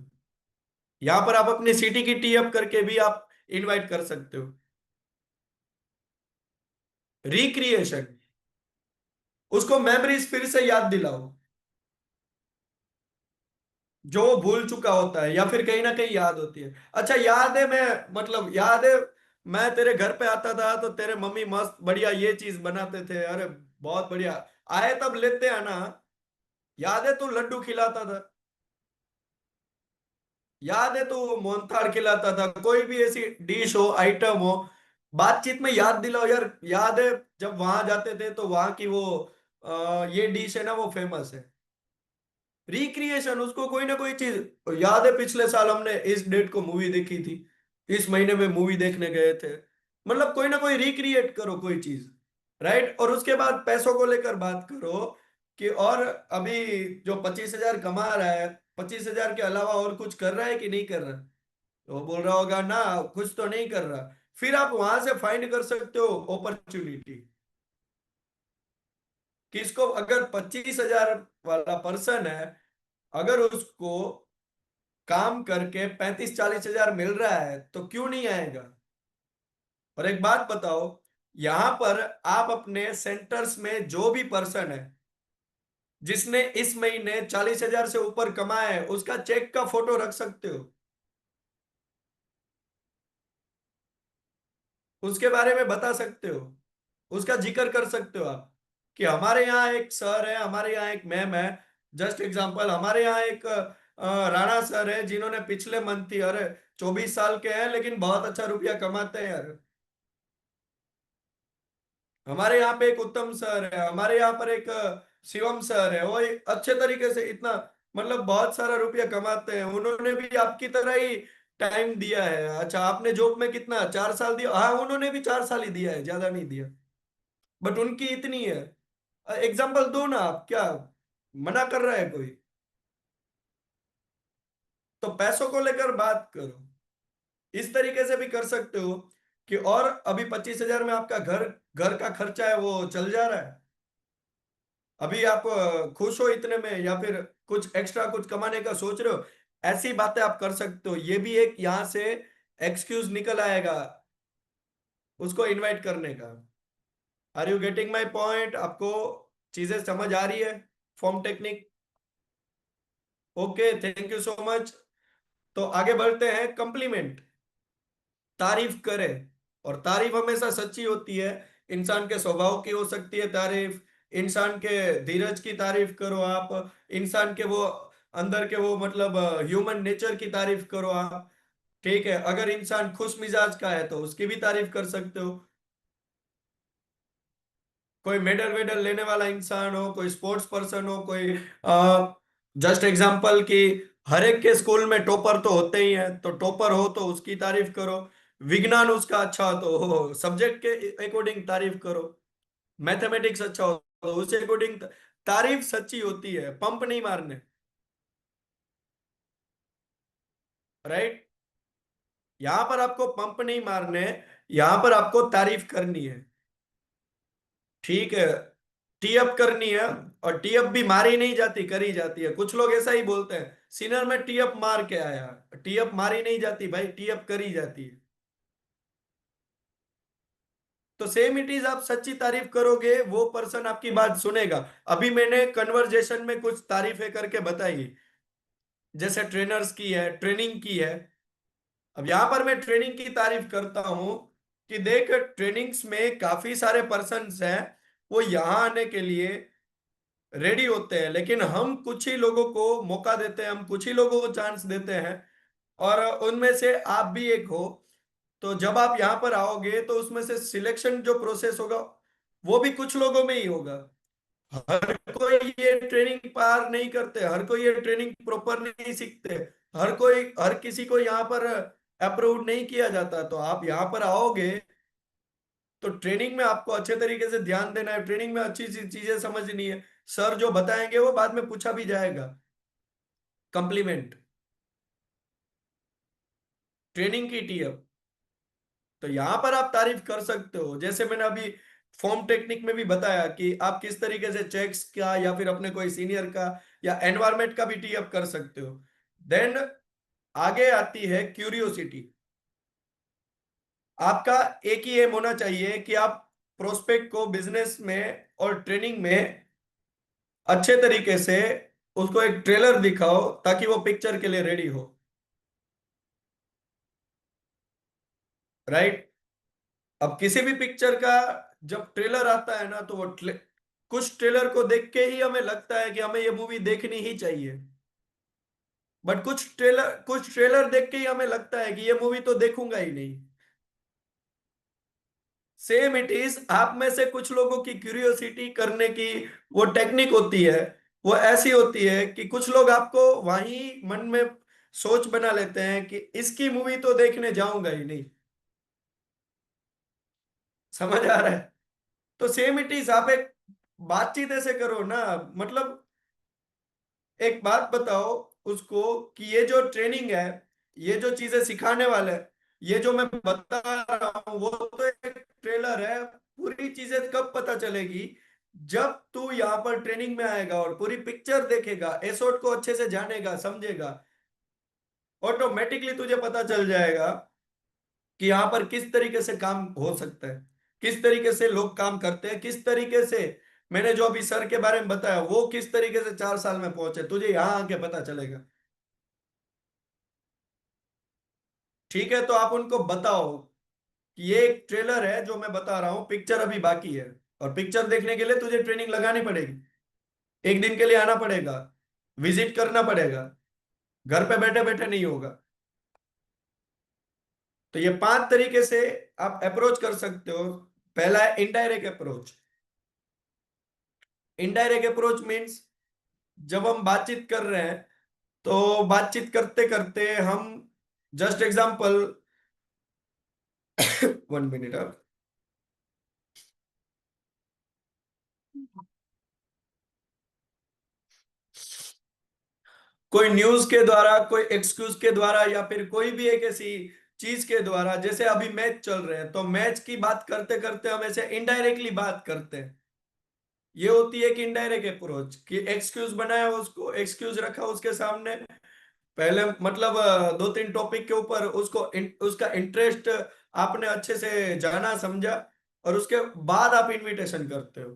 यहाँ पर आप अपनी सिटी की टी अप करके भी आप इनवाइट कर सकते हो। रिक्रिएशन, उसको मेमोरीज फिर से याद दिलाओ, जो वो भूल चुका होता है या फिर कहीं ना कहीं याद होती है। अच्छा, याद है, मैं मतलब याद है, मैं तेरे घर पे आता था तो तेरे मम्मी मस्त बढ़िया ये चीज बनाते थे, अरे बहुत बढ़िया, आए तब लेते आना। याद है तू लड्डू खिलाता था, याद है तू मोहनथाल खिलाता था, कोई भी ऐसी डिश हो, आइटम हो, बातचीत में याद दिलाओ यार। याद है जब वहां जाते थे तो वहां की वो ये डिश है ना, वो फेमस है। रिक्रिएशन, उसको कोई ना कोई चीज याद है, पिछले साल हमने इस डेट को मूवी देखी थी, इस महीने में मूवी देखने गए थे। मतलब कोई ना कोई रिक्रिएट करो कोई चीज, राइट। और उसके बाद पैसों को लेकर बात करो कि और अभी जो 25,000 कमा रहा है, 25,000 के अलावा और कुछ कर रहा है कि नहीं कर रहा। तो वो बोल रहा होगा ना, कुछ तो नहीं कर रहा। फिर आप वहां से फाइंड कर सकते हो अपॉर्चुनिटी, किसको, अगर 25,000 वाला पर्सन है, अगर उसको काम करके 35-40 हजार मिल रहा है तो क्यों नहीं आएगा। और एक बात बताओ, यहां पर आप अपने सेंटर्स में जो भी पर्सन है जिसने इस महीने 40,000 से ऊपर कमाया है, उसका चेक का फोटो रख सकते हो, उसके बारे में बता सकते हो, उसका जिक्र कर सकते हो आप कि हमारे यहाँ एक सर है, हमारे यहाँ एक मैम है। जस्ट एग्जांपल, हमारे यहाँ एक राणा सर है जिन्होंने पिछले मंथ ही, अरे 24 साल के हैं लेकिन बहुत अच्छा रुपया कमाते हैं यार। हमारे यहाँ पे एक उत्तम सर है, हमारे यहाँ पर एक शिवम सर है, वो एक अच्छे तरीके से इतना, मतलब बहुत सारा रुपया कमाते हैं, उन्होंने भी आपकी तरह ही टाइम दिया है। अच्छा, आपने जॉब में कितना 4 साल दिया? हाँ, उन्होंने भी 4 साल ही दिया है, ज्यादा नहीं दिया। बट उनकी इतनी है। एग्जाम्पल दो ना आप, क्या मना कर रहा है कोई? तो पैसों को लेकर बात करो। इस तरीके से भी कर सकते हो कि और अभी 25,000 में आपका घर घर का खर्चा है वो चल जा रहा है। अभी आप खुश हो इतने में, या फिर कुछ एक्स्ट्रा कुछ कमाने का सोच रहे हो। ऐसी बातें आप कर सकते हो, ये भी एक यहां से एक्सक्यूज निकल आएगा उसको इनवाइट करने का। Are you getting my point? आपको चीजें समझ आ रही है? Form technique. Okay, thank you so much. तो आगे बढ़ते हैं। कॉम्प्लीमेंट, तारीफ करे। और तारीफ हमेशा सच्ची होती है। इंसान के स्वभाव की हो सकती है तारीफ, इंसान के धीरज की तारीफ करो आप, इंसान के वो अंदर के वो मतलब ह्यूमन नेचर की तारीफ करो आप। ठीक है, अगर इंसान खुश मिजाज का है तो उसकी भी तारीफ कर सकते हो। कोई मेडल वेडल लेने वाला इंसान हो, कोई स्पोर्ट्स पर्सन हो, कोई जस्ट एग्जांपल कि हर एक के स्कूल में टॉपर तो होते ही हैं, तो टॉपर हो तो उसकी तारीफ करो। विज्ञान उसका अच्छा हो तो सब्जेक्ट के अकॉर्डिंग तारीफ करो। मैथमेटिक्स अच्छा हो तो उस अकॉर्डिंग तारीफ सच्ची होती है, पंप नहीं मारने। राइट। यहां पर आपको पंप नहीं मारने, यहां पर आपको तारीफ करनी है। ठीक है। टी अप करनी है। और टी अप भी मारी नहीं जाती, करी जाती है। कुछ लोग ऐसा ही बोलते हैं, सीनियर में टी अप मार के आया। टी अप मारी नहीं जाती भाई, टी अप करी जाती है। तो सेम इट इज, आप सच्ची तारीफ करोगे वो पर्सन आपकी बात सुनेगा। अभी मैंने कन्वर्जेशन में कुछ तारीफें करके बताई, जैसे ट्रेनर्स की है, ट्रेनिंग की है। अब यहां पर मैं ट्रेनिंग की तारीफ करता हूं कि देख, ट्रेनिंग्स में काफी सारे पर्सन्स हैं, वो यहां आने के लिए रेडी होते हैं, लेकिन हम कुछ ही लोगों को मौका देते हैं, हम कुछ ही लोगों को चांस देते हैं। और उनमें से आप भी एक हो। तो जब आप यहाँ पर आओगे तो उसमें से सिलेक्शन जो प्रोसेस होगा वो भी कुछ लोगों में ही होगा। हर कोई ये ट्रेनिंग पार नहीं करते, हर कोई ये ट्रेनिंग प्रॉपर नहीं सीखते। हर किसी को यहाँ पर अप्रूव नहीं किया जाता। तो आप यहाँ पर आओगे तो ट्रेनिंग में आपको अच्छे तरीके से ध्यान देना है, ट्रेनिंग में अच्छी सी चीजें समझनी है। सर जो बताएंगे वो बाद में पूछा भी जाएगा। कॉम्प्लीमेंट, ट्रेनिंग की टीएफ। तो यहां पर आप तारीफ कर सकते हो, जैसे मैंने अभी फॉर्म टेक्निक में भी बताया कि आप किस तरीके से चेक्स का या फिर अपने कोई सीनियर का या एनवायरमेंट का भी टीएफ कर सकते हो। देन आगे आती है क्यूरियोसिटी। आपका एक ही एम होना चाहिए कि आप प्रोस्पेक्ट को बिजनेस में और ट्रेनिंग में अच्छे तरीके से उसको एक ट्रेलर दिखाओ ताकि वो पिक्चर के लिए रेडी हो। राइट। अब किसी भी पिक्चर का जब ट्रेलर आता है ना, तो वो कुछ ट्रेलर को देख के ही हमें लगता है कि हमें ये मूवी देखनी ही चाहिए। बट कुछ ट्रेलर देख के ही हमें लगता है कि ये मूवी तो देखूंगा ही नहीं। सेम इट इज, आप में से कुछ लोगों की क्यूरियोसिटी करने की वो टेक्निक होती है, वो ऐसी होती है कि कुछ लोग आपको वहीं मन में सोच बना लेते हैं कि इसकी मूवी तो देखने जाऊंगा ही नहीं। समझ आ रहा है? तो सेम इट इज, आप एक बातचीत ऐसे करो ना, मतलब एक बात बताओ उसको कि ये जो ट्रेनिंग है, ये जो चीजें सिखाने वाले हैं, ये जो मैं बता रहा हूँ वो तो एक ट्रेलर है। पूरी चीजें कब पता चलेगी? जब तू यहाँ पर ट्रेनिंग में आएगा और पूरी पिक्चर देखेगा, एसोट को अच्छे से जानेगा, समझेगा, ऑटोमेटिकली तुझे पता चल जाएगा कि यहाँ पर किस तरीके से काम हो सकता है, किस तरीके से लोग काम करते हैं, किस तरीके से मैंने जो अभी सर के बारे में बताया वो किस तरीके से 4 साल में पहुंचे, तुझे यहाँ आके पता चलेगा। ठीक है, तो आप उनको बताओ कि ये एक ट्रेलर है जो मैं बता रहा हूँ, पिक्चर अभी बाकी है। और पिक्चर देखने के लिए तुझे ट्रेनिंग लगानी पड़ेगी, एक दिन के लिए आना पड़ेगा, विजिट करना पड़ेगा, घर पे बैठे बैठे नहीं होगा। तो ये 5 तरीके से आप अप्रोच कर सकते हो। पहला है indirect approach. Indirect approach means जब हम बातचीत कर रहे हैं तो बातचीत करते करते हम जस्ट एग्जांपल 1 मिनट आप। कोई न्यूज के द्वारा, कोई एक्सक्यूज के द्वारा, या फिर कोई भी एक ऐसी चीज के द्वारा, जैसे अभी मैच चल रहे हैं तो मैच की बात करते करते हम ऐसे इनडायरेक्टली बात करते हैं। ये होती है कि इनडायरेक्ट अप्रोच, कि एक्सक्यूज बनाया, उसको एक्सक्यूज रखा उसके सामने, पहले मतलब दो तीन टॉपिक के ऊपर उसको उसका इंटरेस्ट आपने अच्छे से जाना समझा, और उसके बाद आप इनविटेशन करते हो।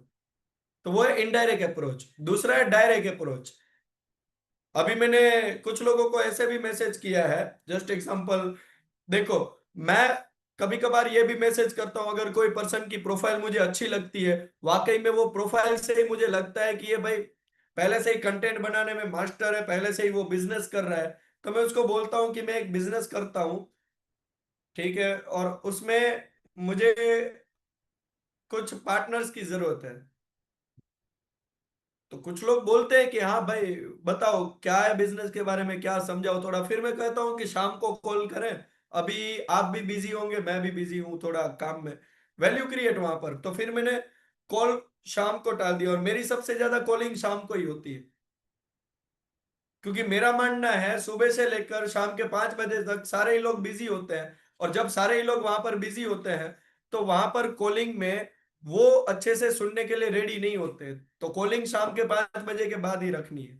तो वो है इनडायरेक्ट अप्रोच। दूसरा है डायरेक्ट अप्रोच। अभी मैंने कुछ लोगों को ऐसे भी मैसेज किया है, जस्ट एग्जांपल, देखो, मैं कभी कभार ये भी मैसेज करता हूं, अगर कोई पर्सन की प्रोफाइल मुझे अच्छी लगती है, वाकई में वो प्रोफाइल से ही मुझे लगता है कि ये भाई पहले से ही कंटेंट बनाने में मास्टर है, पहले से ही वो बिजनेस कर रहा है, तो मैं उसको बोलता हूँ कि मैं एक बिजनेस करता हूँ, ठीक है, और उसमें मुझे कुछ पार्टनर्स की जरूरत है। तो कुछ लोग बोलते हैं कि हाँ भाई, बताओ क्या है बिजनेस के बारे में, क्या समझाओ थोड़ा। फिर मैं कहता हूँ कि शाम को कॉल करें, अभी आप भी बिजी होंगे, मैं भी बिजी हूँ थोड़ा काम में, वैल्यू क्रिएट वहां पर। तो फिर मैंने कॉल शाम को टाल दिया, और मेरी सबसे ज्यादा कॉलिंग शाम को ही होती है, क्योंकि मेरा मानना है सुबह से लेकर शाम के 5 बजे तक सारे ही लोग बिजी होते हैं, और जब सारे ही लोग वहां पर बिजी होते हैं तो वहां पर कॉलिंग में वो अच्छे से सुनने के लिए रेडी नहीं होते। तो कॉलिंग शाम के 5 बजे के बाद ही रखनी है।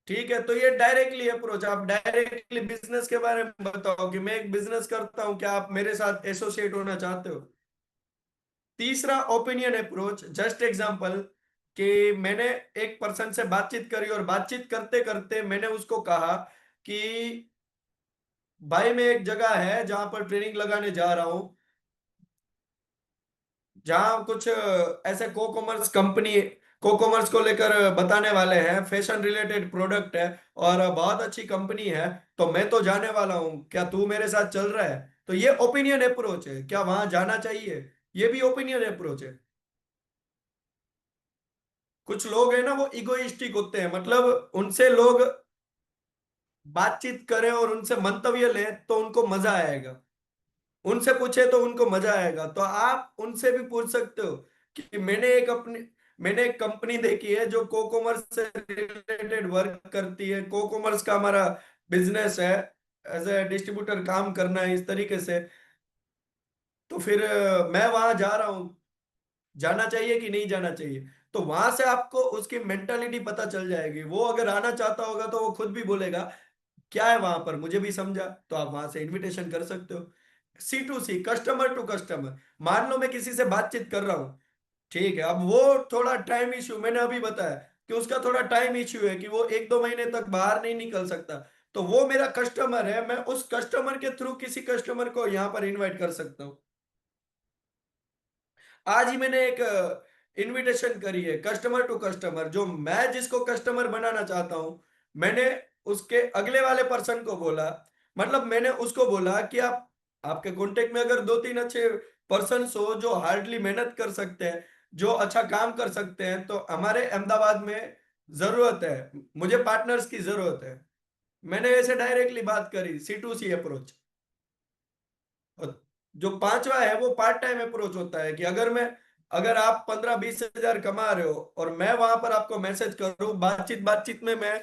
ठीक है, तो ये डायरेक्टली अप्रोच, आप डायरेक्टली बिजनेस के बारे में बताओ कि मैं एक बिजनेस करता हूं, क्या आप मेरे साथ एसोसिएट होना चाहते हो। तीसरा ओपिनियन अप्रोच, जस्ट एग्जांपल, कि मैंने एक पर्सन से बातचीत करी, और बातचीत करते करते मैंने उसको कहा कि भाई मैं एक जगह है जहां पर ट्रेनिंग लगाने जा रहा हूं, जहां कुछ ऐसे को कॉमर्स कंपनी, को कॉमर्स को लेकर बताने वाले हैं, फैशन रिलेटेड प्रोडक्ट है, और बहुत अच्छी कंपनी है, तो मैं तो जाने वाला हूं, क्या तू मेरे साथ चल रहा है। तो ये ओपिनियन अप्रोच है, क्या वहां जाना चाहिए, ये भी ओपिनियन अप्रोच है। कुछ लोग हैं ना, वो इगोइस्टिक होते हैं, मतलब उनसे लोग बातचीत करें और उनसे मंतव्य लें तो उनको मजा आएगा, उनसे पूछे तो उनको मजा आएगा। तो आप उनसे भी पूछ सकते हो कि मैंने एक कंपनी देखी है जो को कॉमर्स से रिलेटेड वर्क करती है, को कॉमर्स का हमारा बिजनेस है, एज ए डिस्ट्रीब्यूटर काम करना है इस तरीके से। तो फिर मैं वहां जा रहा हूँ, जाना चाहिए कि नहीं जाना चाहिए। तो वहां से आपको उसकी मेंटालिटी पता चल जाएगी। वो अगर आना चाहता होगा तो वो खुद भी बोलेगा क्या है वहां पर, मुझे भी समझा, तो आप वहां से इनविटेशन कर सकते हो। C2C, कस्टमर टू कस्टमर, मान लो मैं किसी से बातचीत कर रहा हूँ, ठीक है, अब वो थोड़ा टाइम इश्यू, मैंने अभी बताया कि उसका थोड़ा टाइम इश्यू है, कि वो 1-2 महीने तक बाहर नहीं निकल सकता, तो वो मेरा कस्टमर है, मैं उस कस्टमर के थ्रू किसी कस्टमर को यहाँ पर इनवाइट कर सकता हूँ। आज ही मैंने एक इनविटेशन करी है कस्टमर टू कस्टमर, जो मैं जिसको कस्टमर बनाना चाहता हूं, मैंने उसके अगले वाले पर्सन को बोला, मतलब मैंने उसको बोला कि आप, आपके कांटेक्ट में अगर 2-3 अच्छे पर्सन हो जो हार्डली मेहनत कर सकते हैं, जो अच्छा काम कर सकते हैं, तो हमारे अहमदाबाद में जरूरत है, मुझे पार्टनर्स की जरूरत है। मैंने ऐसे डायरेक्टली बात करी, C2C अप्रोच। और जो पांचवा है वो पार्ट टाइम अप्रोच होता है, कि अगर आप 15-20 हजार कमा रहे हो, और मैं वहां पर आपको मैसेज करूं, बातचीत बातचीत में मैं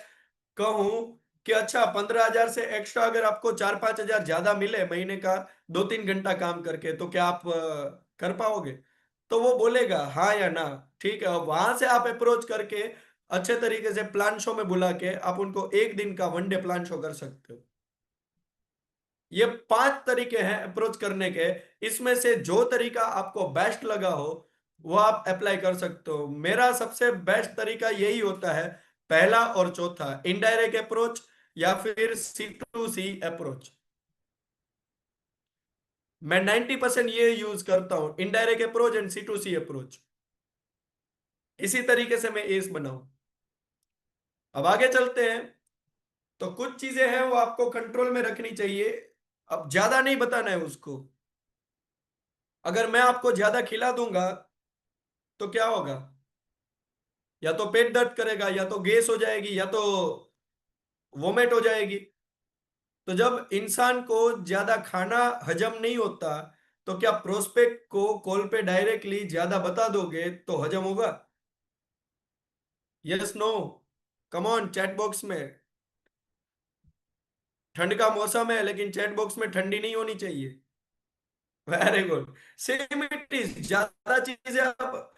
कहूं कि अच्छा 15 हजार से एक्स्ट्रा अगर आपको 4-5 हजार ज्यादा मिले महीने का, 2-3 घंटा काम करके, तो क्या आप कर पाओगे। तो वो बोलेगा हाँ या ना। ठीक है, अब वहां से आप अप्रोच करके अच्छे तरीके से प्लान शो में बुला के आप उनको एक दिन का वन डे प्लान शो कर सकते हो। ये 5 तरीके हैं अप्रोच करने के। इसमें से जो तरीका आपको बेस्ट लगा हो वो आप अप्लाई कर सकते हो। मेरा सबसे बेस्ट तरीका यही होता है, पहला और चौथा, इनडायरेक्ट अप्रोच या फिर C2C अप्रोच। मैं 90% ये यूज करता हूं, indirect approach and C2C approach. इसी तरीके से मैं एस बनाऊं। अब आगे चलते हैं। तो कुछ चीजें हैं वो आपको कंट्रोल में रखनी चाहिए। अब ज्यादा नहीं बताना है उसको। अगर मैं आपको ज्यादा खिला दूंगा तो क्या होगा, या तो पेट दर्द करेगा, या तो गैस हो जाएगी, या तो वोमिट हो जाएगी। तो जब इंसान को ज्यादा खाना हजम नहीं होता, तो क्या प्रोस्पेक्ट को कॉल पे डायरेक्टली ज्यादा बता दोगे तो हजम होगा? Yes no? Come on, chat box में ठंड का मौसम है लेकिन चैट बॉक्स में ठंडी नहीं होनी चाहिए। Very good. Same it is, ज्यादा चीजें आप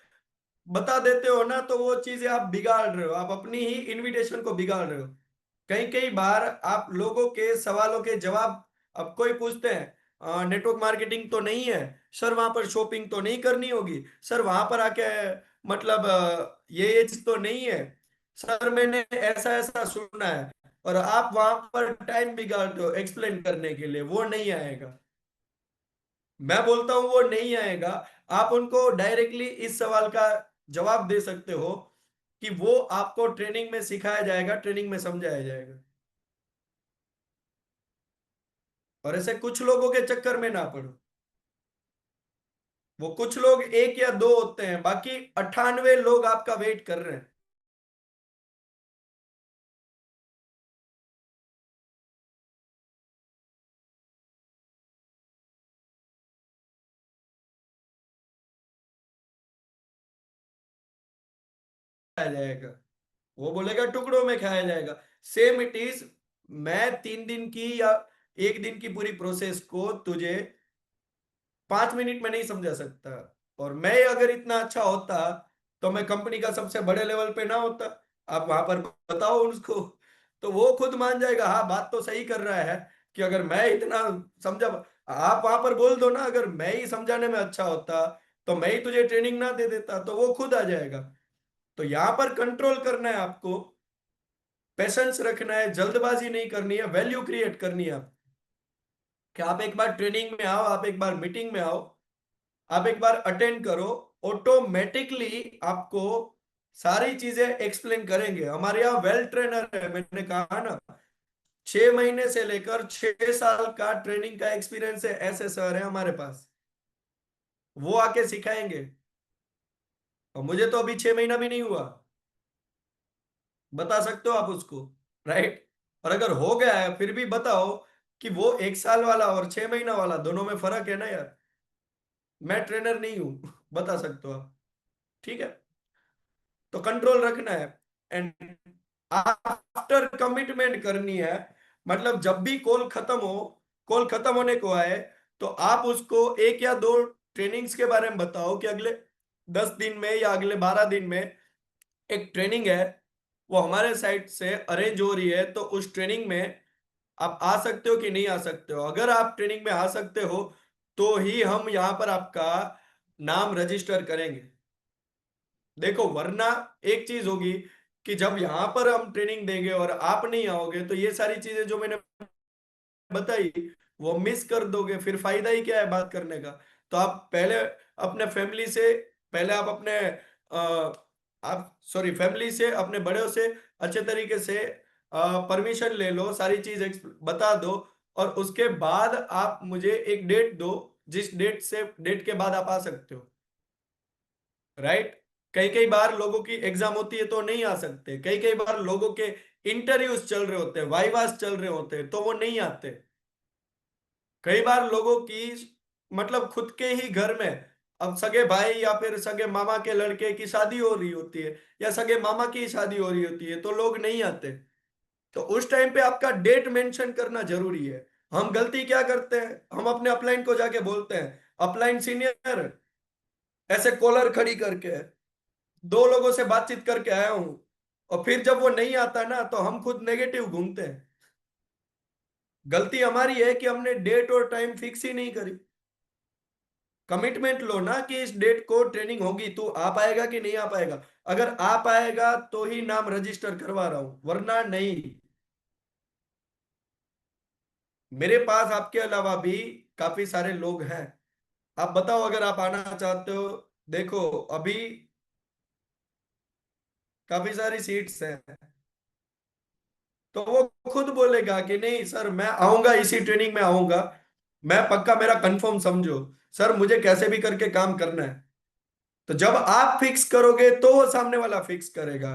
बता देते हो ना तो वो चीजें आप बिगाड़ रहे हो, आप अपनी ही इनविटेशन को बिगाड़ रहे हो। कई कई बार आप लोगों के सवालों के जवाब, अब कोई पूछते हैं नेटवर्क मार्केटिंग तो नहीं है सर, वहां पर शॉपिंग तो नहीं करनी होगी सर, वहां पर आके मतलब ये चीज तो नहीं है सर, मैंने ऐसा ऐसा सुना है, और आप वहां पर टाइम बिगाड़ते हो एक्सप्लेन करने के लिए, वो नहीं आएगा। मैं बोलता हूं वो नहीं आएगा। आप उनको डायरेक्टली इस सवाल का जवाब दे सकते हो कि वो आपको ट्रेनिंग में सिखाया जाएगा, ट्रेनिंग में समझाया जाएगा। और ऐसे कुछ लोगों के चक्कर में ना पड़ो। वो कुछ लोग एक या दो होते हैं, बाकी 98 लोग आपका वेट कर रहे हैं। खाया जाएगा, वो बोलेगा टुकड़ों में खाया जाएगा। Same it is. मैं 3 दिन की या एक दिन की पूरी प्रोसेस को तुझे 5 मिनट में नहीं समझा सकता। और मैं अगर इतना अच्छा होता तो मैं कंपनी का सबसे बड़े लेवल पे ना होता। आप वहां पर बताओ उसको, तो वो खुद मान जाएगा, हाँ बात तो सही कर रहा है, कि अगर मैं इतना समझा। आप वहां पर बोल दो ना, अगर मैं ही समझाने में अच्छा होता तो मैं ही तुझे ट्रेनिंग ना दे देता, तो वो खुद आ जाएगा। तो यहाँ पर कंट्रोल करना है आपको, पेशेंस रखना है, जल्दबाजी नहीं करनी है, वैल्यू क्रिएट करनी है आप। कि आप एक बार ट्रेनिंग में आओ, आप एक बार मीटिंग में आओ, आप एक बार अटेंड करो, ऑटोमेटिकली आपको सारी चीजें एक्सप्लेन करेंगे। हमारे यहाँ वेल ट्रेनर है, मैंने कहा ना, 6 महीने से लेकर 6 साल का ट्रेनिंग का एक्सपीरियंस है, ऐसे सर है हमारे पास, वो आके सिखाएंगे। और मुझे तो अभी 6 महीना भी नहीं हुआ, बता सकते हो आप उसको, राइट। और अगर हो गया है फिर भी बताओ कि वो 1 साल वाला और 6 महीना वाला दोनों में फर्क है ना यार। मैं ट्रेनर नहीं हूं बता सकते हो आप, ठीक है। तो कंट्रोल रखना है। एंड आफ्टर कमिटमेंट करनी है, मतलब जब भी कॉल खत्म हो, कॉल खत्म होने को आए, तो आप उसको एक या दो ट्रेनिंग्स के बारे में बताओ कि अगले 10 दिन में या अगले 12 दिन में एक ट्रेनिंग है, वो हमारे साइड से अरेंज हो रही है, तो उस ट्रेनिंग में आप आ सकते हो कि नहीं आ सकते हो। अगर आप ट्रेनिंग में आ सकते हो तो ही हम यहाँ पर आपका नाम रजिस्टर करेंगे। देखो वरना एक चीज होगी कि जब यहां पर हम ट्रेनिंग देंगे और आप नहीं आओगे, तो ये सारी चीजें जो मैंने बताई वो मिस कर दोगे, फिर फायदा ही क्या है बात करने का। तो आप पहले अपने फैमिली से, पहले आप अपने आप सॉरी फैमिली से, अपने बड़ों से अच्छे तरीके से परमिशन ले लो, सारी चीज बता दो, और उसके बाद आप मुझे एक डेट दो, जिस डेट से डेट के बाद आप आ सकते हो, राइट। कई कई बार लोगों की एग्जाम होती है तो नहीं आ सकते, कई कई बार लोगों के इंटरव्यूज चल रहे होते हैं, वाइवास चल रहे होते हैं, तो वो नहीं आते। कई बार लोगों की मतलब खुद के ही घर में, अब सगे भाई या फिर सगे मामा के लड़के की शादी हो रही होती है, या सगे मामा की शादी हो रही होती है, तो लोग नहीं आते। तो उस टाइम पे आपका डेट मेंशन करना जरूरी है। हम गलती क्या करते हैं, हम अपने अपलाइन को जाके बोलते हैं अपलाइन सीनियर, ऐसे कॉलर खड़ी करके 2 लोगों से बातचीत करके आया हूं, और फिर जब वो नहीं आता ना तो हम खुद नेगेटिव घूमते हैं। गलती हमारी है कि हमने डेट और टाइम फिक्स ही नहीं करी। कमिटमेंट लो ना कि इस डेट को ट्रेनिंग होगी, तू आ पाएगा कि नहीं आ पाएगा। अगर आ पाएगा तो ही नाम रजिस्टर करवा रहा हूं, वरना नहीं। मेरे पास आपके अलावा भी काफी सारे लोग हैं। आप बताओ अगर आप आना चाहते हो। देखो अभी काफी सारी सीट्स हैं, तो वो खुद बोलेगा कि नहीं सर मैं आऊंगा, इसी ट्रेनिंग में आऊंगा, मैं पक्का, मेरा कंफर्म समझो सर, मुझे कैसे भी करके काम करना है। तो जब आप फिक्स करोगे तो वो सामने वाला फिक्स करेगा।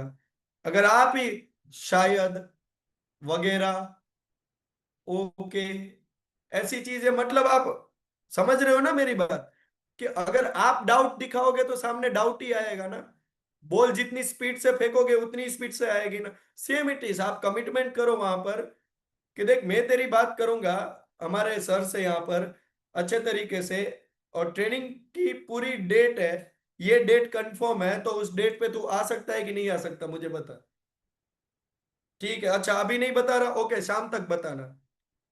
अगर आप ही शायद वगैरह ओके ऐसी चीजें, मतलब आप समझ रहे हो ना मेरी बात, कि अगर आप डाउट दिखाओगे तो सामने डाउट ही आएगा ना। बॉल जितनी स्पीड से फेंकोगे उतनी स्पीड से आएगी ना। सेम इट इज, आप कमिटमेंट करो वहां पर कि देख मैं तेरी बात करूंगा हमारे सर से यहाँ पर अच्छे तरीके से, और ट्रेनिंग की पूरी डेट है, ये डेट कंफर्म है, तो उस डेट पे तू आ सकता है कि नहीं आ सकता मुझे बता। ठीक है, अच्छा अभी नहीं बता रहा, ओके शाम तक बताना,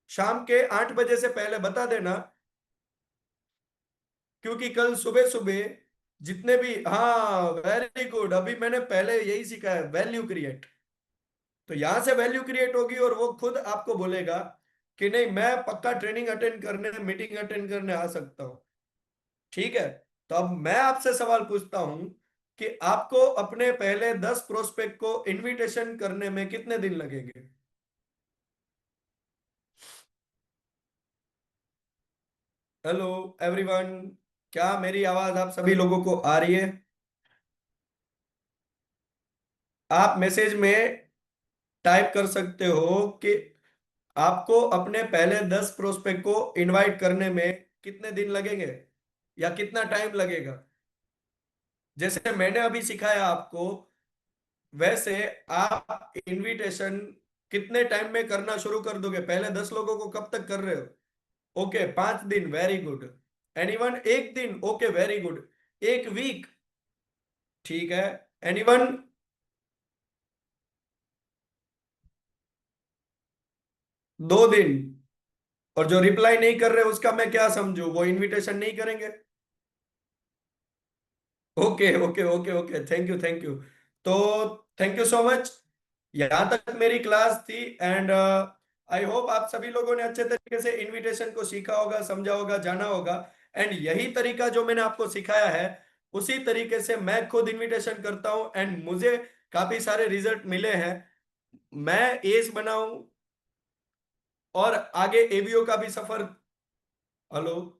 शाम के 8 बजे से पहले बता देना, क्योंकि कल सुबह सुबह जितने भी, हाँ वेरी गुड, अभी मैंने पहले यही सीखा है, वैल्यू क्रिएट। तो यहां से वैल्यू क्रिएट होगी और वो खुद आपको बोलेगा कि नहीं मैं पक्का ट्रेनिंग अटेंड करने, मीटिंग अटेंड करने आ सकता हूँ। ठीक है, तो अब मैं आपसे सवाल पूछता हूं कि आपको अपने पहले 10 प्रोस्पेक्ट को इनविटेशन करने में कितने दिन लगेंगे। हेलो एवरीवन, क्या मेरी आवाज आप सभी लोगों को आ रही है? आप मैसेज में टाइप कर सकते हो कि आपको अपने पहले 10 प्रोस्पेक्ट को इनवाइट करने में कितने दिन लगेंगे या कितना टाइम लगेगा। जैसे मैंने अभी सिखाया आपको, वैसे आप इनविटेशन कितने टाइम में करना शुरू कर दोगे, पहले 10 लोगों को कब तक कर रहे हो? ओके 5 दिन, वेरी गुड। एनीवन, एक दिन, ओके वेरी गुड। एक वीक, ठीक है। एनीवन, 2 दिन। और जो रिप्लाई नहीं कर रहे उसका मैं क्या समझू, वो इनविटेशन नहीं करेंगे? Okay okay okay okay, thank you thank you. तो थैंक यू सो मच, यहाँ तक मेरी क्लास थी, एंड आई होप आप सभी लोगों ने अच्छे तरीके से इनविटेशन को सीखा होगा, समझा होगा, जाना होगा। एंड यही तरीका जो मैंने आपको सिखाया है, उसी तरीके से मैं खुद इनविटेशन करता हूँ, एंड मुझे काफी सारे रिजल्ट मिले हैं। मैं एस बनाऊं और आगे एबीओ का भी सफर। हेलो।